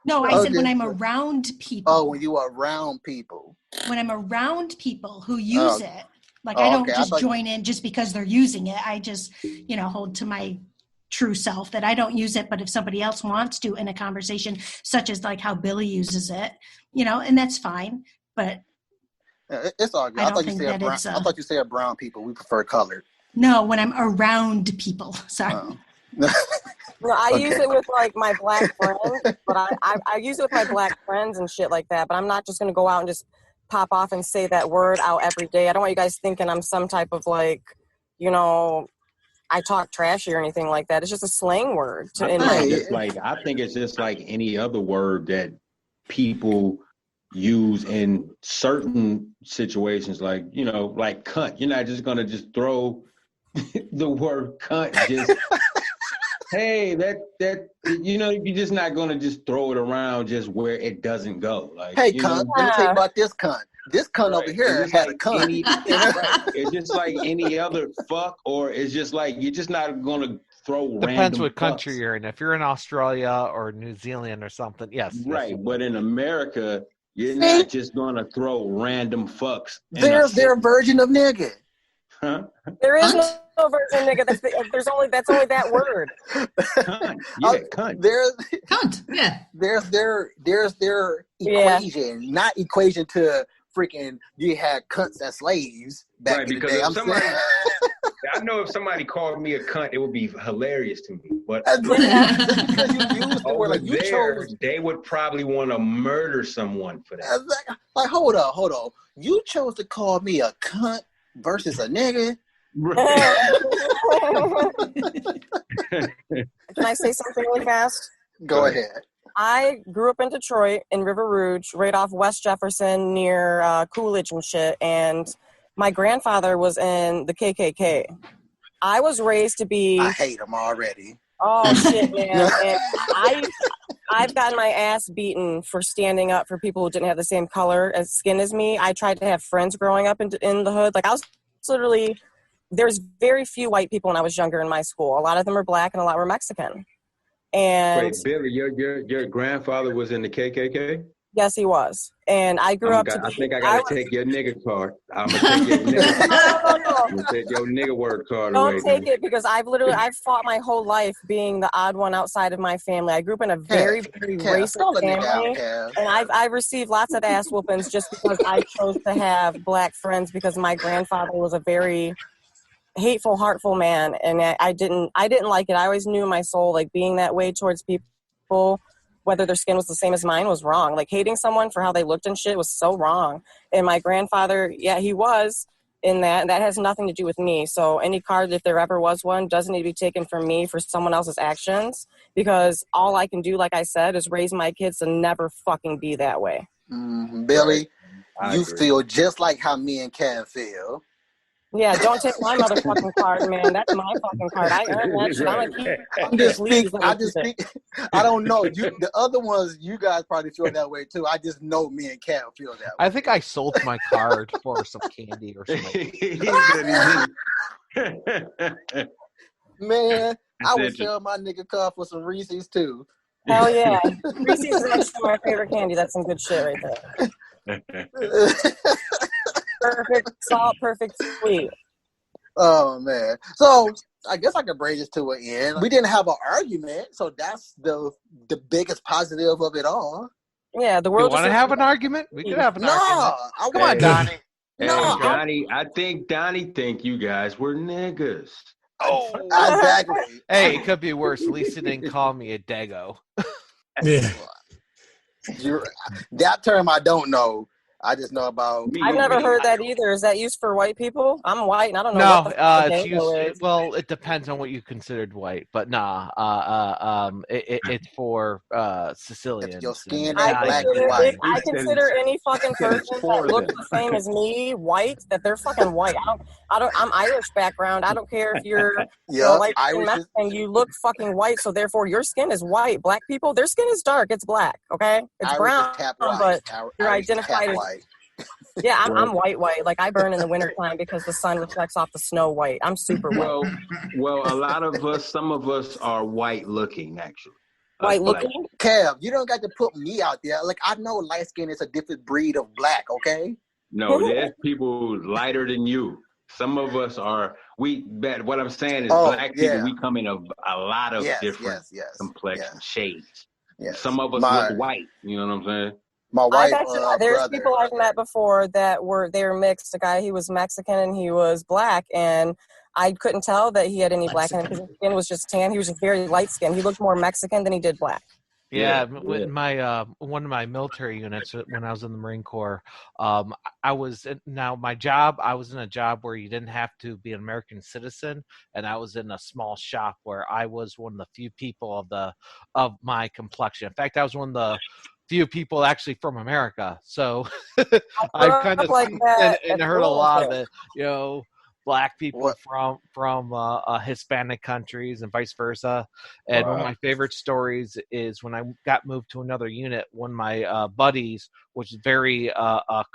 No, I said when I'm around people. Oh, when you are around people. When I'm around people who use it. Like, I don't just join in just because they're using it. I just, hold to my true self that I don't use it, but if somebody else wants to in a conversation, such as like how Billy uses it, and that's fine. But it's all good. I thought you said brown people. We prefer colored. No, when I'm around people. Sorry. No, I use it with like my black friends, but I use it with my black friends and shit like that. But I'm not just gonna go out and just pop off and say that word out every day. I don't want you guys thinking I'm some type of like, I talk trashy or anything like that. It's just a slang word. I think it's just like any other word that people use in certain situations, like, like cunt. You're not just gonna just throw the word cunt just hey, you're just not gonna just throw it around just where it doesn't go. Like, hey, cunt, let me tell you about this cunt. This cunt over here had a cunt. It's just like any other fuck, or it's just like you're just not gonna throw. Depends what country you're in. If you're in Australia or New Zealand or something, yes. Right, but in America, you're not just gonna throw random fucks. There's their version of nigga. Huh? There is no version of nigga. That's only that word. Cunt. Yeah, cunt. Cunt. Yeah. There's their equation, not equation to freaking you had cunts as slaves back in the day. I know if somebody called me a cunt, it would be hilarious to me. But just because you used the word, over like you there, chose. they would probably want to murder someone for that. Like, hold on. You chose to call me a cunt versus a nigga. Can I say something really fast? Go ahead. I grew up in Detroit, in River Rouge, right off West Jefferson near Coolidge and shit, and my grandfather was in the KKK. I was raised to be... I hate him already. Oh, shit, man. And I've gotten my ass beaten for standing up for people who didn't have the same color and skin as me. I tried to have friends growing up in the hood. Like, I was literally... There's very few white people when I was younger in my school. A lot of them were black and a lot were Mexican. And wait, Billy, your grandfather was in the KKK? Yes, he was. And I grew up to be... I think I got to take your nigga card. I'm going to take your nigga I'm going to take your nigga word card away. Don't take it, because I've fought my whole life being the odd one outside of my family. I grew up in a very, very racist family. And I've received lots of ass whoopings just because I chose to have black friends, because my grandfather was a very hateful, heartful man, and I didn't like it. I always knew in my soul, like, being that way towards people, whether their skin was the same as mine, was wrong. Like, hating someone for how they looked and shit was so wrong. And my grandfather, yeah, he was in that, and that has nothing to do with me. So any card, if there ever was one, doesn't need to be taken from me for someone else's actions, because all I can do, like I said, is raise my kids to never fucking be that way. Billy, you feel just like how me and Ken feel. Yeah, don't take my motherfucking card, man. That's my fucking card. I earned that shit. I'm gonna keep. I don't know. The other ones, you guys probably feel that way too. I just know me and Cal feel that way. I think I sold my card for some candy or something. Man, I would sell my nigga card for some Reese's too. Hell yeah. Reese's is actually my favorite candy. That's some good shit right there. Perfect salt, perfect sweet. Oh man. So I guess I could bring this to an end. We didn't have an argument, so that's the biggest positive of it all. Yeah, the world. You want to have an argument? We could have an argument. Come on, Donnie. Donnie. I think Donnie think you guys were niggas. Oh, exactly. Hey, it could be worse. At least he didn't call me a dago. Yeah. That term I don't know. I just know about. I've never heard that either. Is that used for white people? I'm white, and I don't know. No, what the it's used. Well, it depends on what you considered white, but nah. It's for Sicilians. Your skin I consider any fucking person that looks the same as me white. That they're fucking white. I'm Irish background. I don't care if you're like Mexican. You look fucking white, so therefore your skin is white. Black people, their skin is dark. It's black. Okay, it's brown, but you're identified as. Yeah, I'm white. Like, I burn in the wintertime because the sun reflects off the snow white. I'm super white. Well, a lot of us, some of us are white looking, actually. White looking? Kev, you don't got to put me out there. Like, I know light skin is a different breed of black, okay? No, there's people lighter than you. Some of us are, what I'm saying is black people, we come in a lot of different complexion shades. Yes. Some of us look white, you know what I'm saying? My wife, there's people I've met before that were mixed. A guy, he was Mexican and he was black, and I couldn't tell that he had any black in him because his skin was just tan. He was just very light skinned. He looked more Mexican than he did black. Yeah, my one of my military units when I was in the Marine Corps, I was in a job where you didn't have to be an American citizen, and I was in a small shop where I was one of the few people of my complexion. In fact, I was one of the few people actually from America. So I've kind of like that and heard a lot of it, black people from Hispanic countries and vice versa. And one of my favorite stories is when I got moved to another unit, one of my buddies, which is very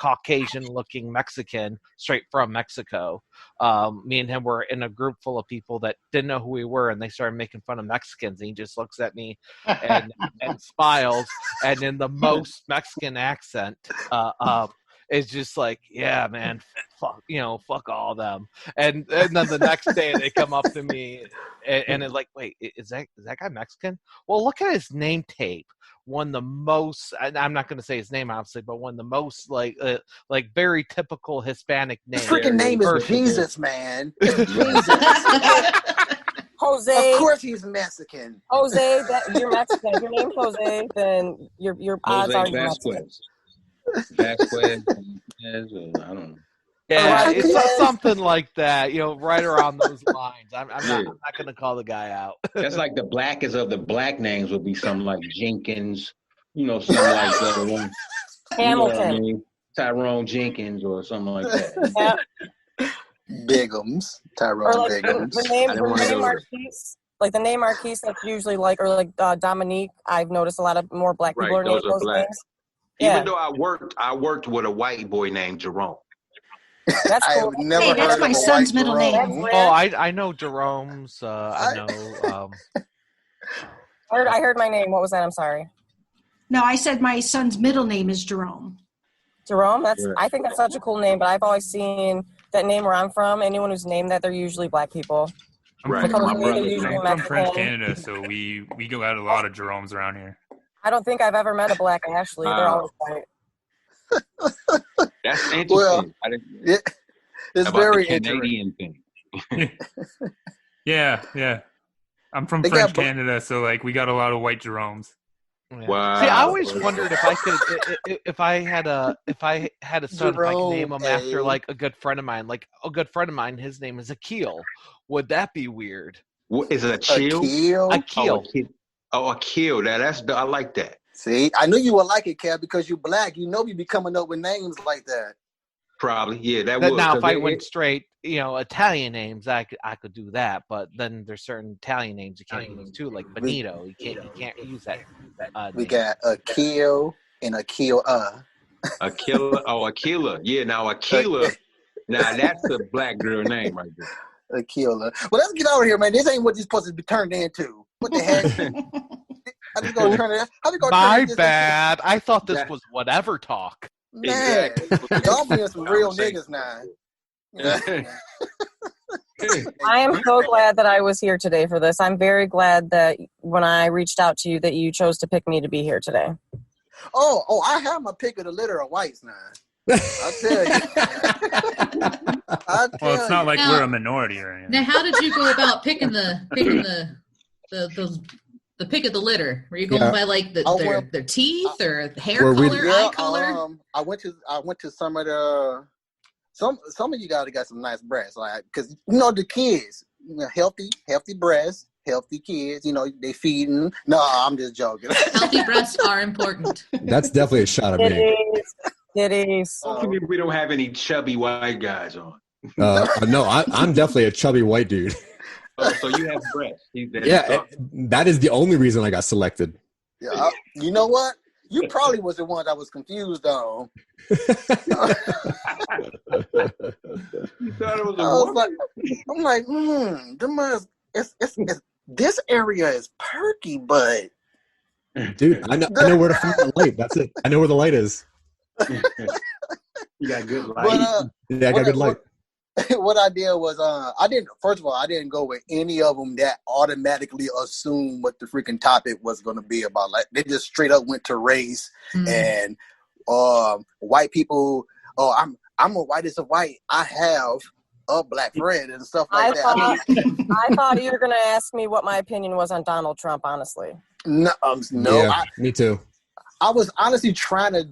Caucasian-looking Mexican, straight from Mexico. Me and him were in a group full of people that didn't know who we were, and they started making fun of Mexicans. And he just looks at me and smiles, and in the most Mexican accent, is just like, yeah, man, fuck all of them. And then the next day they come up to me and it's like, wait, is that guy Mexican? Well, look at his name tape. Won the most. I'm not going to say his name, obviously, but won the most like very typical Hispanic name. His freaking name is Jesus, man. It's Jesus. Jose. Of course, he's Mexican. Jose, you're Mexican. If your name's Jose, then your odds are you're Mexican. Vasquez, I don't know. Yeah, it's something like that, right around those lines. I'm not going to call the guy out. That's like the blackest of the black names would be something like Jenkins, something like that. Hamilton. Tyrone Jenkins or something like that. Yeah. Biggums. Tyrone Biggums. The name Marquise. Like the name Marquise, that's usually Dominique. I've noticed a lot of more black people are named those names. Even though I worked with a white boy named Jerome. That's cool. I've never heard that's my son's middle name. Oh, I know Jerome's. I know. I heard my name. What was that? I'm sorry. No, I said my son's middle name is Jerome. Jerome? I think that's such a cool name, but I've always seen that name where I'm from. Anyone who's named that, they're usually black people. Right. I'm from French Canada, so we go out a lot of Jeromes around here. I don't think I've ever met a black Ashley. They're always white. That's interesting. Well, it's very Canadian thing. Yeah. I'm from French Canada, so we got a lot of white Jeromes. Yeah. Wow. See, I always wondered if I could, if I had a son, if I could name him after a good friend of mine. Like a good friend of mine, his name is Akil. Would that be weird? What is it? Akil? Akil. Akil. I like that. See, I knew you would like it, Kev, because you're black. You be coming up with names like that. Probably, yeah. That would. Now, if I went straight, Italian names, I could do that. But then there's certain Italian names you can't use too, like Benito. You can't use that. We got Akil and Akila. Akila. Yeah, now Akila. Now that's a black girl name right there. Akila. Well, let's get out of here, man. This ain't what you're supposed to be turned into. What the heck? How you gonna turn it? My bad. I thought this was whatever talk. Man, y'all being some real niggas now. I am so glad that I was here today for this. I'm very glad that when I reached out to you that you chose to pick me to be here today. Oh, I have my pick of the litter of whites now. I tell you. Well, it's not like we're a minority or anything. Now, how did you go about picking the pick of the litter? Were you going by their teeth or hair color, eye color? I went to some of the some of you guys got some nice breasts, because the kids, healthy breasts, healthy kids. They feeding. No, I'm just joking. Healthy breasts are important. That's definitely a shot at me. It is. We don't have any chubby white guys on. No, I'm definitely a chubby white dude. So you have breasts. That is the only reason I got selected. Yeah, you know what? You probably was the one that was confused on. You thought it was a woman? I'm like, this area is perky, but dude, I know where to find the light. That's it. I know where the light is. You got good light. I got good light. What I did was, I didn't go with any of them that automatically assumed what the freaking topic was going to be about. Like, they just straight up went to race and white people. Oh, I'm a whitest of white. I have a black friend and stuff like that. I thought you were going to ask me what my opinion was on Donald Trump, honestly. No. Yeah, me too. I was honestly trying to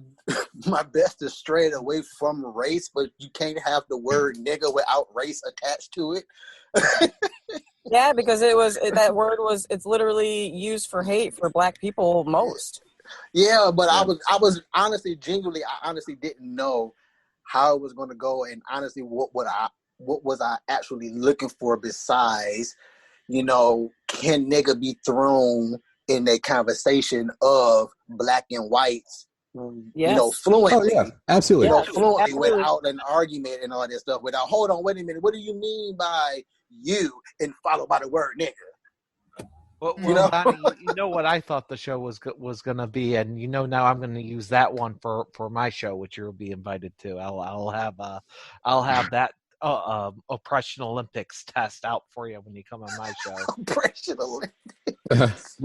my best to stray away from race, but you can't have the word nigga without race attached to it. Yeah, because it's literally used for hate for black people most. Yeah, but I was honestly, genuinely, I honestly didn't know how it was going to go, and honestly, what was I actually looking for besides, can nigga be thrown in a conversation of black and whites? Yes. Fluently. Oh, yeah, absolutely. Fluently without an argument and all that stuff. Hold on, wait a minute. What do you mean by you and followed by the word nigga? Well, You know? Donnie, you know what I thought the show was going to be, and now I'm going to use that one for my show, which you'll be invited to. I'll have that Oppression Olympics test out for you when you come on my show. Oppression Olympics.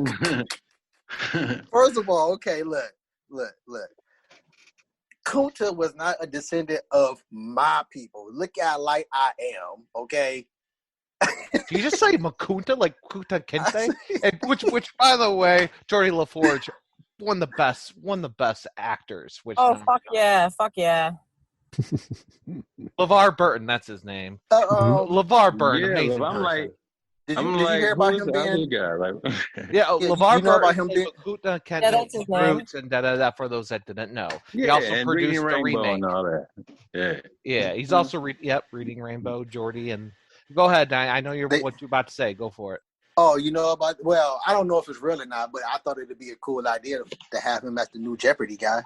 First of all, okay, look. Kunta was not a descendant of my people. Look at like I am, okay? Did you just say Makunta, like Kuta Kinte? And which, by the way, Jordy LaForge, one of the best actors. Fuck yeah. LeVar Burton, that's his name. LeVar Burton, amazing I'm person. like, did you hear about him being? Guy? Like, LeVar you know about him Burton, being? Kuta Kinte, that's his name. Roots, and da for those that didn't know. He yeah, also and produced Reading the Rainbow remake. and all that. Yeah, he's also Reading Rainbow, Jordy, and go ahead. I know what you're about to say. Go for it. Oh, you know about? Well, I don't know if it's real or not, but I thought it'd be a cool idea to have him as the new Jeopardy guy.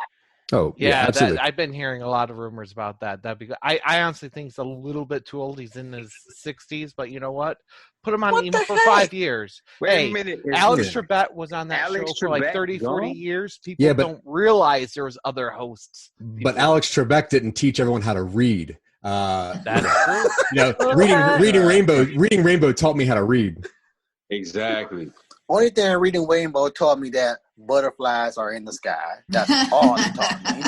Oh, yeah, absolutely. I've been hearing a lot of rumors about that. That'd be good. I honestly think he's a little bit too old. He's in his 60s, but you know what? Put him on for 5 years. Wait a minute. Alex Trebek was on that show for like 30, 40 years. People don't realize there was other hosts. But Alex Trebek didn't teach everyone how to read. That's true. Reading Rainbow taught me how to read. Exactly. Only thing Reading Rainbow taught me that butterflies are in the sky. That's all it taught me.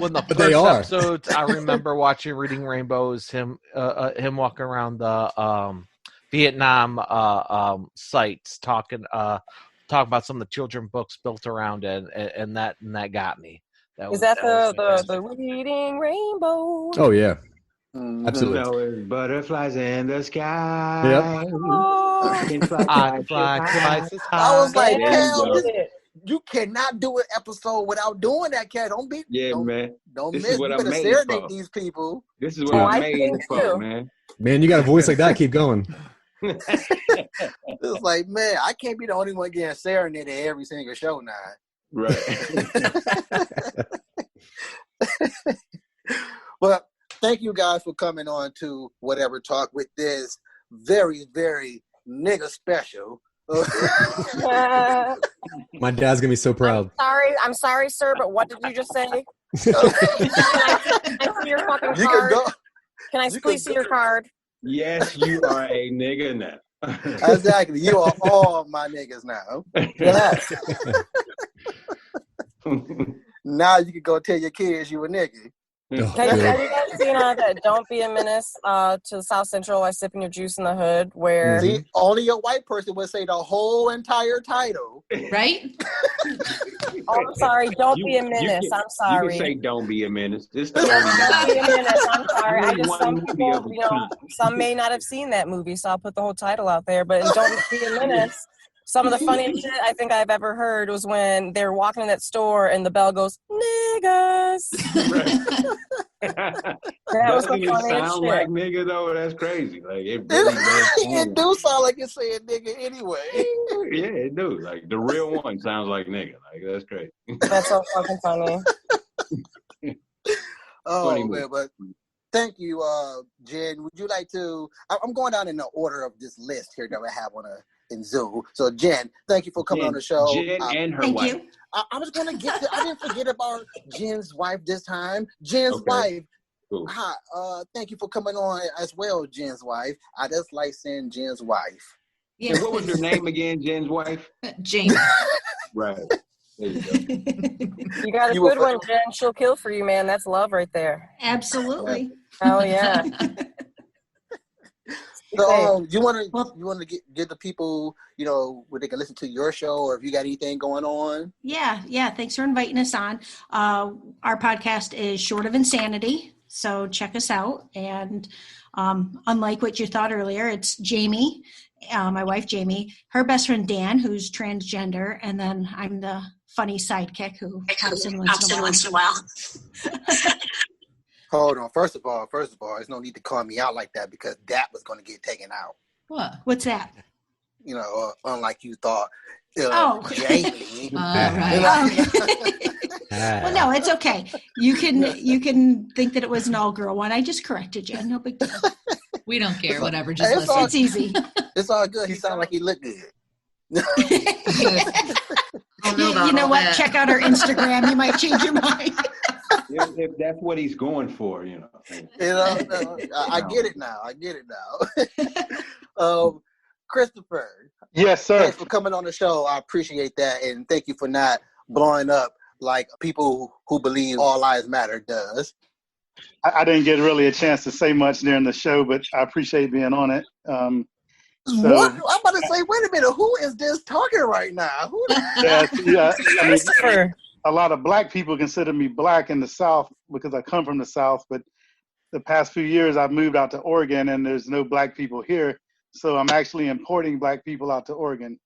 When the first episodes, I remember watching Reading Rainbows, him walking around the Vietnam sites, talking about some of the children books built around it, and that got me. Is that the Reading Rainbow? Oh yeah. Absolutely. So it's butterflies in the sky. Yep. I was like, Cal, you cannot do an episode without doing that, Cal. Don't miss. This is what you I'm better made serenade for. these people. This is what I'm made for, man. Man, you got a voice like that. Keep going. It's like, man, I can't be the only one getting serenaded every single show now. Right. Well, thank you guys for coming on to Whatever Talk with this very, very nigga special. My dad's gonna be so proud. I'm sorry, sir, but what did you just say? Can I see your fucking card? Can I please see your card? Yes, you are a nigga now. Exactly. You are all my niggas now. Yes. Now you can go tell your kids you a nigga. Have you guys seen that Don't Be a Menace to South Central by Sipping Your Juice in the Hood? Where See, only a white person would say the whole entire title. Right? Oh, I'm sorry. Don't be a menace. I'm sorry. You can say don't be a menace. Don't be a menace. I'm sorry. Some people, some may not have seen that movie, so I'll put the whole title out there. But Don't Be a Menace. Some of the funniest shit I think I've ever heard was when they're walking in that store and the bell goes, niggas. That was the funniest sound shit. like nigga though. That's crazy. Like it really does. It do sound like it's saying nigga anyway. Yeah, it do. Like the real one sounds like nigga. Like that's crazy. That's so fucking funny. Oh Funny man, but thank you, Jen. Would you like to? I'm going down in the order of this list here that I have in Zoom. So Jen, thank you for coming on the show. Jen and her Thank wife. you. I was gonna get to, I didn't forget about Jen's wife this time. Jen's wife. Cool. Hi, thank you for coming on as well, Jen's wife. I just like saying Jen's wife. Yeah. And what was your name again, Jen's wife? Jane. Right. There you go. You got a good one, Jen. She'll kill for you, man. That's love right there. Absolutely. Oh yeah. So you want to give the people, where they can listen to your show, or if you got anything going on. Yeah. Thanks for inviting us on. Our podcast is Short of Insanity, so check us out. And unlike what you thought earlier, it's Jamie, my wife Jamie, her best friend Dan, who's transgender, and then I'm the funny sidekick who pops in once in a while. Hold on. First of all, there's no need to call me out like that because that was going to get taken out. What? What's that? Unlike you thought. Jamie. Right. Well, no, it's okay. You can think that it was an all-girl one. I just corrected you. No big deal. We don't care. Whatever. Just it's listen. It's easy. It's all good. He sounded like he looked good. You know what? Check out our Instagram. You might change your mind. If that's what he's going for, I get it now. Christopher. Yes, sir. Thanks for coming on the show. I appreciate that, and thank you for not blowing up like people who believe all lives matter does. I didn't get really a chance to say much during the show, but I appreciate being on it. What? I'm about to say, wait a minute, who is this talking right now? A lot of black people consider me black in the South because I come from the South, but the past few years I've moved out to Oregon and there's no black people here. So I'm actually importing black people out to Oregon.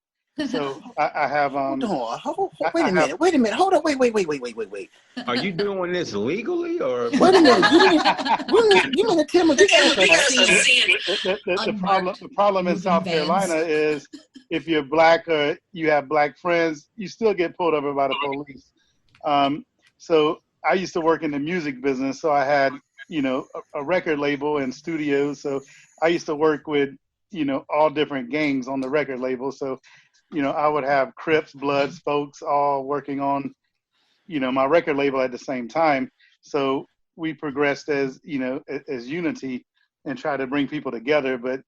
So I have Hold on. Wait a minute. Hold on. Wait. Are you doing this legally or? Wait a minute. You mean to tell me the problem in South Carolina is if you're black or you have black friends, you still get pulled over by the police. So I used to work in the music business, so I had a record label and studios. So I used to work with all different gangs on the record label. So I would have Crips, Bloods, folks all working on, my record label at the same time. So we progressed as unity and try to bring people together. But,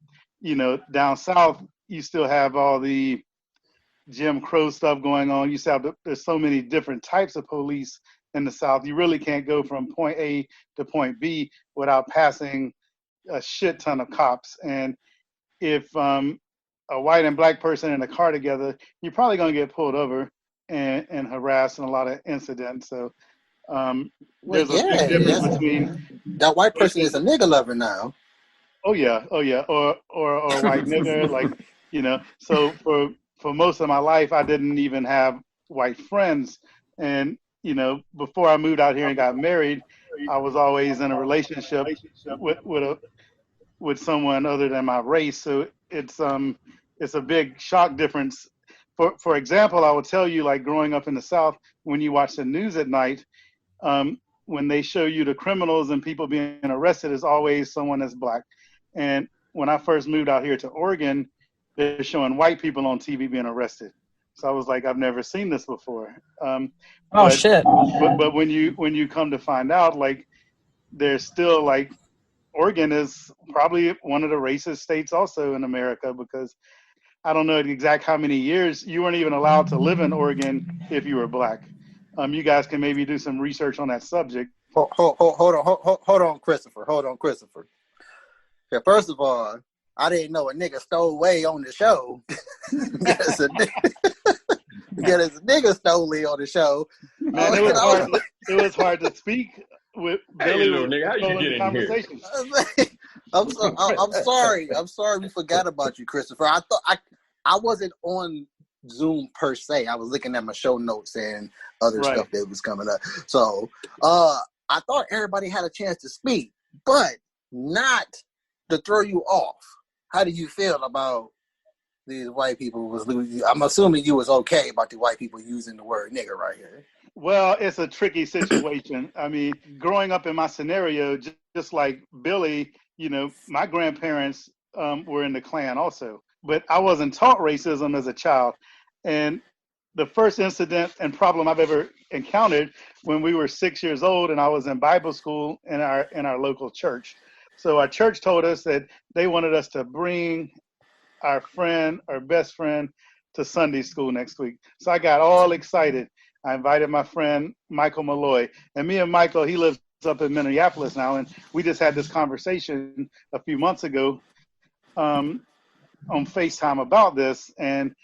down South, you still have all the Jim Crow stuff going on. You still have, there's so many different types of police in the South. You really can't go from point A to point B without passing a shit ton of cops. And if, a white and black person in a car together, you're probably going to get pulled over and harassed in a lot of incidents. So there's a big difference between that white person is a nigger lover now. Oh yeah, or a white nigger, So for most of my life, I didn't even have white friends, and before I moved out here and got married, I was always in a relationship with someone other than my race. So it's a big shock difference. For example, I will tell you, like growing up in the South, when you watch the news at night, when they show you the criminals and people being arrested, it's always someone that's black. And when I first moved out here to Oregon, they're showing white people on TV being arrested. So I was like, I've never seen this before. Shit. But when you come to find out, like, there's still like, Oregon is probably one of the racist states also in America, because I don't know exact how many years you weren't even allowed to live in Oregon if you were black. You guys can maybe do some research on that subject. Hold on, Christopher. Yeah, first of all, I didn't know a nigga stole away on the show. Because a nigga stole me on the show. Man, it was hard to speak with Billy. Hey, little nigga, how you get in here? I'm sorry we forgot about you, Christopher. I thought I wasn't on Zoom per se. I was looking at my show notes and other stuff that was coming up. So I thought everybody had a chance to speak, but not to throw you off. How do you feel about these white people I'm assuming you was okay about the white people using the word nigger right here. Well, it's a tricky situation. I mean, growing up in my scenario, just like Billy, my grandparents were in the Klan also, but I wasn't taught racism as a child. And the first incident and problem I've ever encountered when we were 6 years old and I was in Bible school in our local church. So our church told us that they wanted us to bring our best friend to Sunday school next week. So I got all excited. I invited my friend, Michael Malloy. And me and Michael, he lives up in Minneapolis now, and we just had this conversation a few months ago on FaceTime about this. And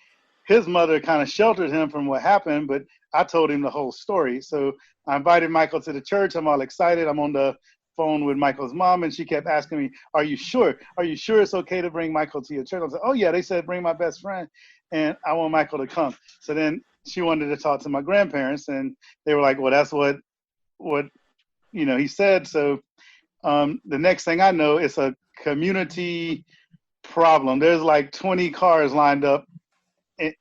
his mother kind of sheltered him from what happened, but I told him the whole story. So I invited Michael to the church. I'm all excited. I'm on the phone with Michael's mom, and she kept asking me, are you sure it's okay to bring Michael to your church? I was like, oh yeah, they said bring my best friend, and I want Michael to come. So then she wanted to talk to my grandparents, and they were like, well, that's what he said. So the next thing I know, it's a community problem. There's like 20 cars lined up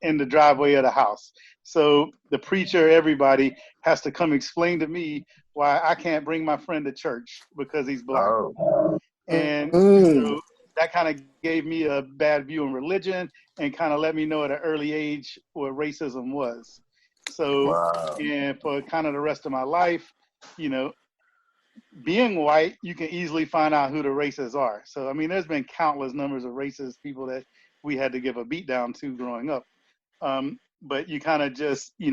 in the driveway of the house. So the preacher, everybody has to come explain to me why I can't bring my friend to church because he's black. Oh. And so that kind of gave me a bad view in religion and kind of let me know at an early age what racism was. So, and for kind of the rest of my life, you know, being white, you can easily find out who the racists are. So, I mean, there's been countless numbers of racist people that we had to give a beat down to growing up. But you kind of just, you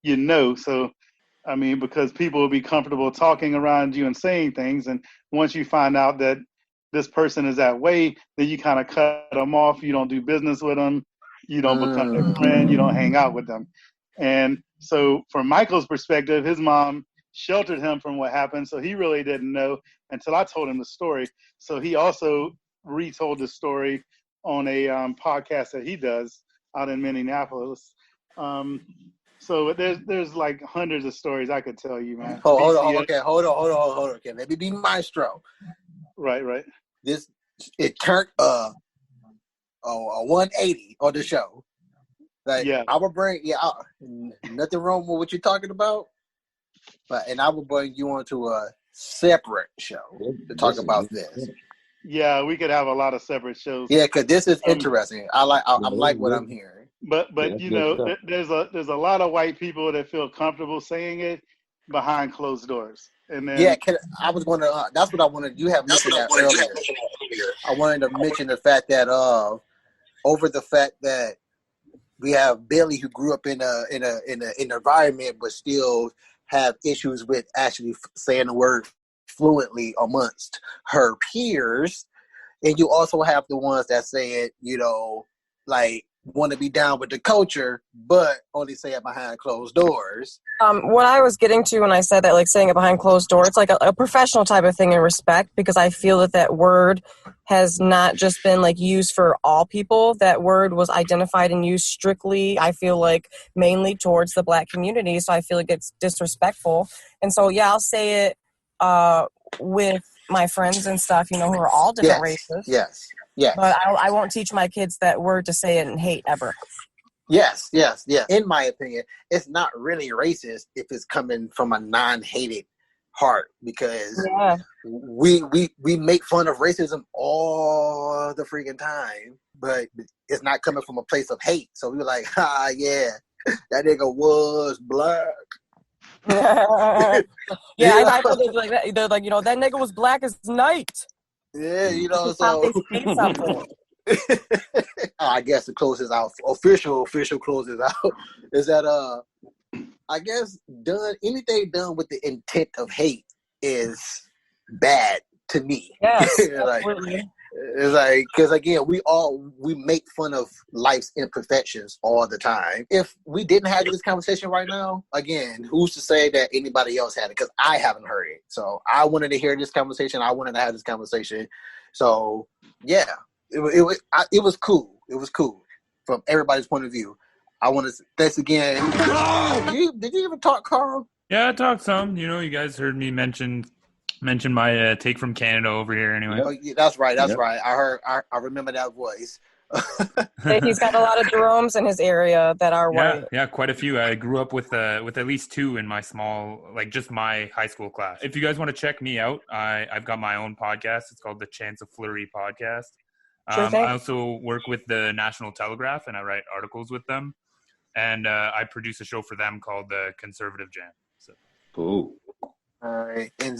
know, so, I mean, because people will be comfortable talking around you and saying things. And once you find out that this person is that way, then you kind of cut them off. You don't do business with them. You don't become their friend. You don't hang out with them. And so from Michael's perspective, his mom sheltered him from what happened. So he really didn't know until I told him the story. So he also retold the story on a podcast that he does out in Minneapolis. So there's like hundreds of stories I could tell you, man. Hold on. Okay, let me be maestro. Right. It turned a 180 on the show. Like, yeah, I would bring nothing wrong with what you're talking about, and I will bring you onto a separate show to talk about this. Yeah, we could have a lot of separate shows. Yeah, because this is interesting. I like what I'm hearing. But you know, there's a lot of white people that feel comfortable saying it behind closed doors. And then I was going to. That's what I wanted. You have mentioned that earlier. I wanted to mention the fact that over the fact that we have Billy, who grew up in an environment, but still have issues with actually saying the word fluently amongst her peers, and you also have the ones that say it, you know, like want to be down with the culture, but only say it behind closed doors. What I was getting to when I said that, like saying it behind closed doors, it's like a professional type of thing in respect, because I feel that word has not just been like used for all people. That word was identified and used strictly, I feel like, mainly towards the Black community. So I feel like it's disrespectful. And so, yeah, I'll say it with my friends and stuff, you know, who are all different races. Yes. But I won't teach my kids that word to say it in hate ever. Yes. In my opinion, it's not really racist if it's coming from a non-hated heart, because we make fun of racism all the freaking time, but it's not coming from a place of hate. So we were like, yeah, that nigga was black. I thought they'd be like that. They're like, you know, that nigga was black as night. Yeah, you know, so they say something. I guess the closest out, official closes out, is that I guess anything done with the intent of hate is bad to me. Yes, absolutely. It's like, because again, we make fun of life's imperfections all the time. If we didn't have this conversation right now, again, who's to say that anybody else had it? Because I haven't heard it. So I wanted to hear this conversation. I wanted to have this conversation. So yeah, it was cool. It was cool from everybody's point of view. I want to thanks again. Did you even talk, Carl? Yeah, I talked some. You know, you guys heard me mention my take from Canada over here anyway. Oh, yeah, that's right. Right. I remember that voice. He's got a lot of Jeromes in his area that are white. Yeah, quite a few. I grew up with at least two in my just my high school class. If you guys want to check me out, I've got my own podcast. It's called the Chance of Flurry podcast. I also work with the National Telegraph, and I write articles with them. And I produce a show for them called the Conservative Jam. So. Cool. All right, and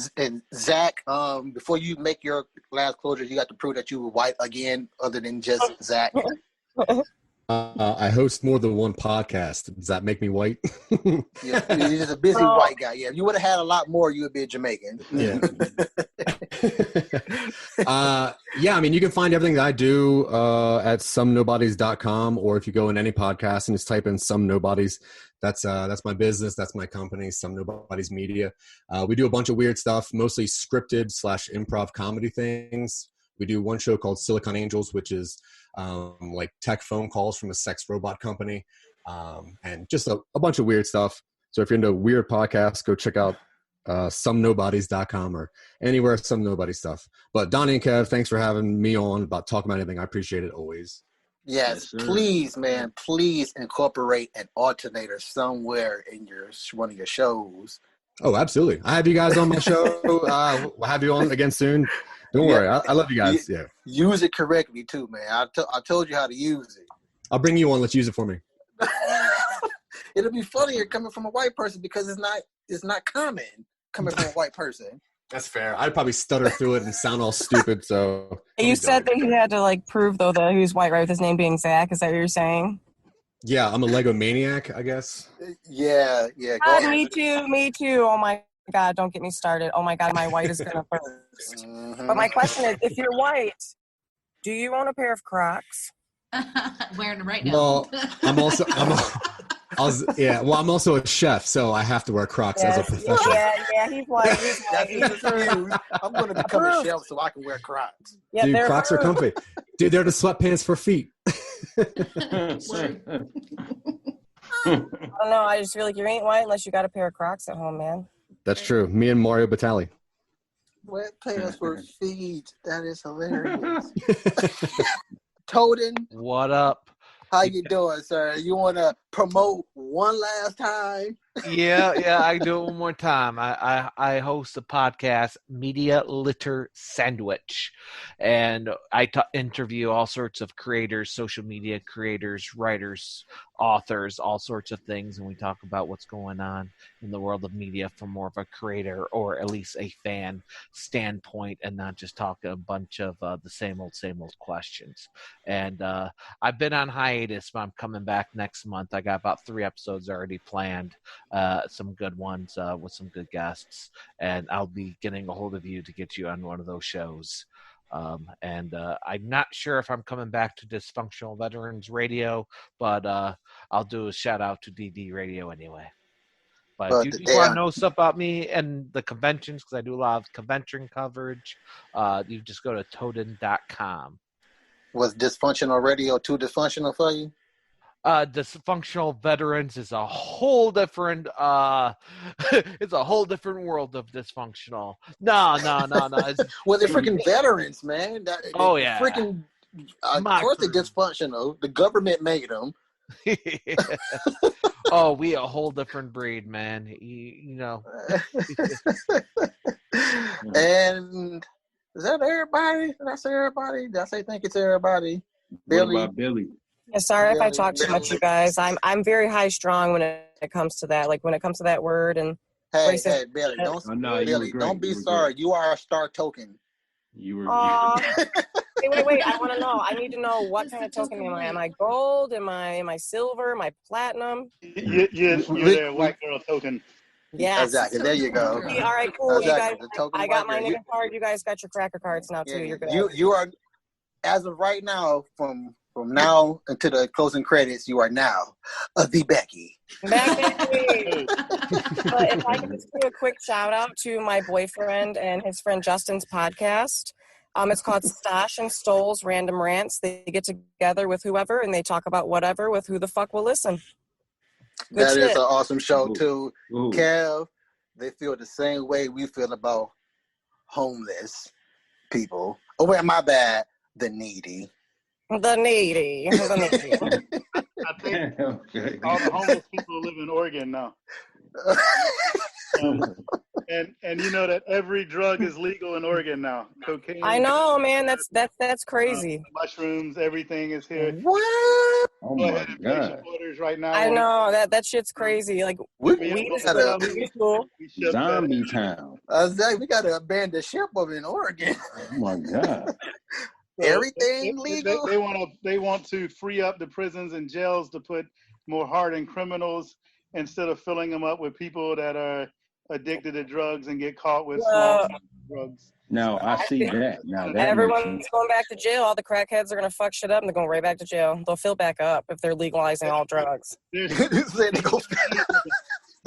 Zach, before you make your last closure, you got to prove that you were white again, other than just Zach. I host more than one podcast. Does that make me white? You're just a busy white guy. Yeah, if you would have had a lot more, you would be a Jamaican. Yeah. I mean, you can find everything that I do at somenobodies.com, or if you go in any podcast and just type in Some Nobodies, that's my business. That's my company, Some Nobodies Media. We do a bunch of weird stuff, mostly scripted / improv comedy things. We do one show called Silicon Angels, which is like tech phone calls from a sex robot company, and just a bunch of weird stuff. So if you're into weird podcasts, go check out somenobodies.com or anywhere Some Nobody stuff. But Donnie and Kev, thanks for having me on about talking about anything. I appreciate it always. Yes, please, man, please incorporate an alternator somewhere in one of your shows. Oh, absolutely. I have you guys on my show. We'll have you on again soon. Don't worry. I love you guys. Yeah. Use it correctly too, man. I told you how to use it. I'll bring you one. Let's use it for me. It'll be funnier coming from a white person because it's not common coming from a white person. That's fair. I'd probably stutter through it and sound all stupid. So you said that he had to like prove though that he was white, right? With his name being Zach. Is that what you're saying? Yeah, I'm a Lego maniac, I guess. Yeah. Me too. Oh my God, don't get me started. Oh my God, my white is gonna burst. Mm-hmm. But my question is, if you're white, do you own a pair of Crocs? Wearing them right now. Well, I'm also a chef, so I have to wear Crocs as a professional. Yeah, he's white. I'm going to become a chef so I can wear Crocs. Yeah, dude, Crocs are comfy. Dude, they're the sweatpants for feet. I don't know. I just feel like you ain't white unless you got a pair of Crocs at home, man. That's true. Me and Mario Batali. Sweatpants for feet. That is hilarious. Toden. What up? How you doing, sir? You want to promote one last time? Yeah, I do it one more time. I host a podcast, Media Litter Sandwich, and I interview all sorts of creators, social media creators, writers, authors, all sorts of things, and we talk about what's going on in the world of media from more of a creator or at least a fan standpoint, and not just talk a bunch of the same old questions. And I've been on hiatus, but I'm coming back next month. I got about 3 episodes already planned. Some good ones with some good guests, and I'll be getting a hold of you to get you on one of those shows. And I'm not sure if I'm coming back to Dysfunctional Veterans Radio, but I'll do a shout out to DD Radio anyway. But if you want to know stuff about me and the conventions, because I do a lot of convention coverage, you just go to Toden.com. Was Dysfunctional Radio too dysfunctional for you? Dysfunctional Veterans is a whole different it's a whole different world of dysfunctional. No. Well, they're freaking veterans, man. Yeah. Freaking of course they're dysfunctional. The government made them. Oh, we a whole different breed, man. You know. And is that everybody? Did I say everybody? Did I say thank you to everybody? Billy. What about Billy? Yeah, sorry if I talk too much, you guys. I'm very high strung when it comes to that. Like when it comes to that word and. Hey, Billy, don't be sorry. You are a star token. You were. Wait. I want to know. I need to know what kind of token am I? Am I gold? Am I silver? Am I platinum? You're the white girl token. Yes. Exactly. There you go. All right, cool. Exactly. You guys, I got my name card. You guys got your cracker cards now too. You're good. You are, as of right now, from now until the closing credits, you are now the Becky. Becky. But if I could just do a quick shout out to my boyfriend and his friend Justin's podcast. It's called Stash and Stoles Random Rants. They get together with whoever and they talk about whatever with who the fuck will listen. That is an awesome show too. Ooh. Kev, they feel the same way we feel about homeless people. Oh, wait, my bad. The needy. The needy. I think all the homeless people live in Oregon now. And you know that every drug is legal in Oregon now. Cocaine. I know, man. That's crazy. Mushrooms, everything is here. What? Oh my God! Right now. I know that shit's crazy. Like we zombie town. We got to abandon ship over in Oregon. Oh my God! Everything legal. They want to free up the prisons and jails to put more hardened criminals instead of filling them up with people that are addicted to drugs and get caught with small drugs. No, I see that. Now that everyone's going back to jail. All the crackheads are going to fuck shit up and they're going right back to jail. They'll fill back up if they're legalizing all drugs.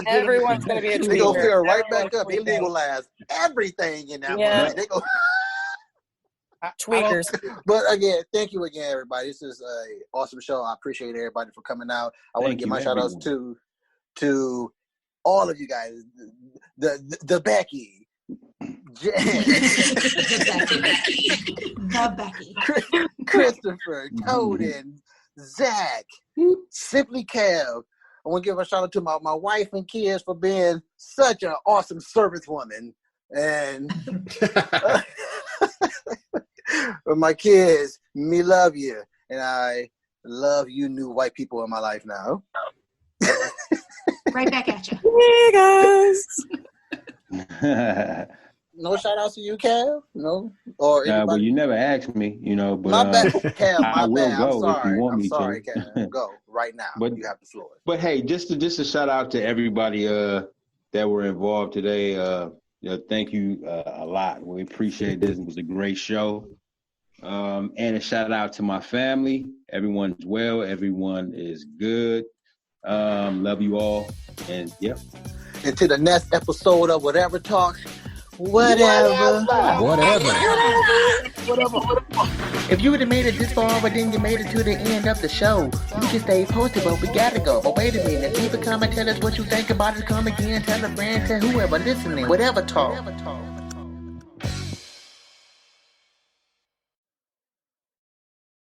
Everyone's going to be a tweaker. They're going to fill right back up. They legalize everything in that one. They go tweakers. But again, thank you again, everybody. This is an awesome show. I appreciate everybody for coming out. I want to give my shout outs to all of you guys. The Becky. The Becky. Christopher, Toden, Zach, Simply Kev. I want to give a shout out to my wife and kids for being such an awesome service woman. And But my kids, me love you. And I love you new white people in my life now. Right back at you. Hey, guys. No shout outs to you, Cal? No? Or anybody? Well, you never asked me, but my bad, Cal. I will bad. go I'm sorry. if you want me sorry, to. Cal. Go right now. But you have the floor. But hey, just a shout out to everybody that were involved today. Thank you a lot. We appreciate this. It was a great show. And a shout out to my family. Everyone's well. Everyone is good. Love you all. And yep. Until the next episode of Whatever Talks. Whatever. If you would have made it this far, but then you made it to the end of the show, you can stay posted, but we gotta go. But wait a minute, leave a comment, tell us what you think about it. Come again, tell a friend, tell whoever listening. Whatever talk.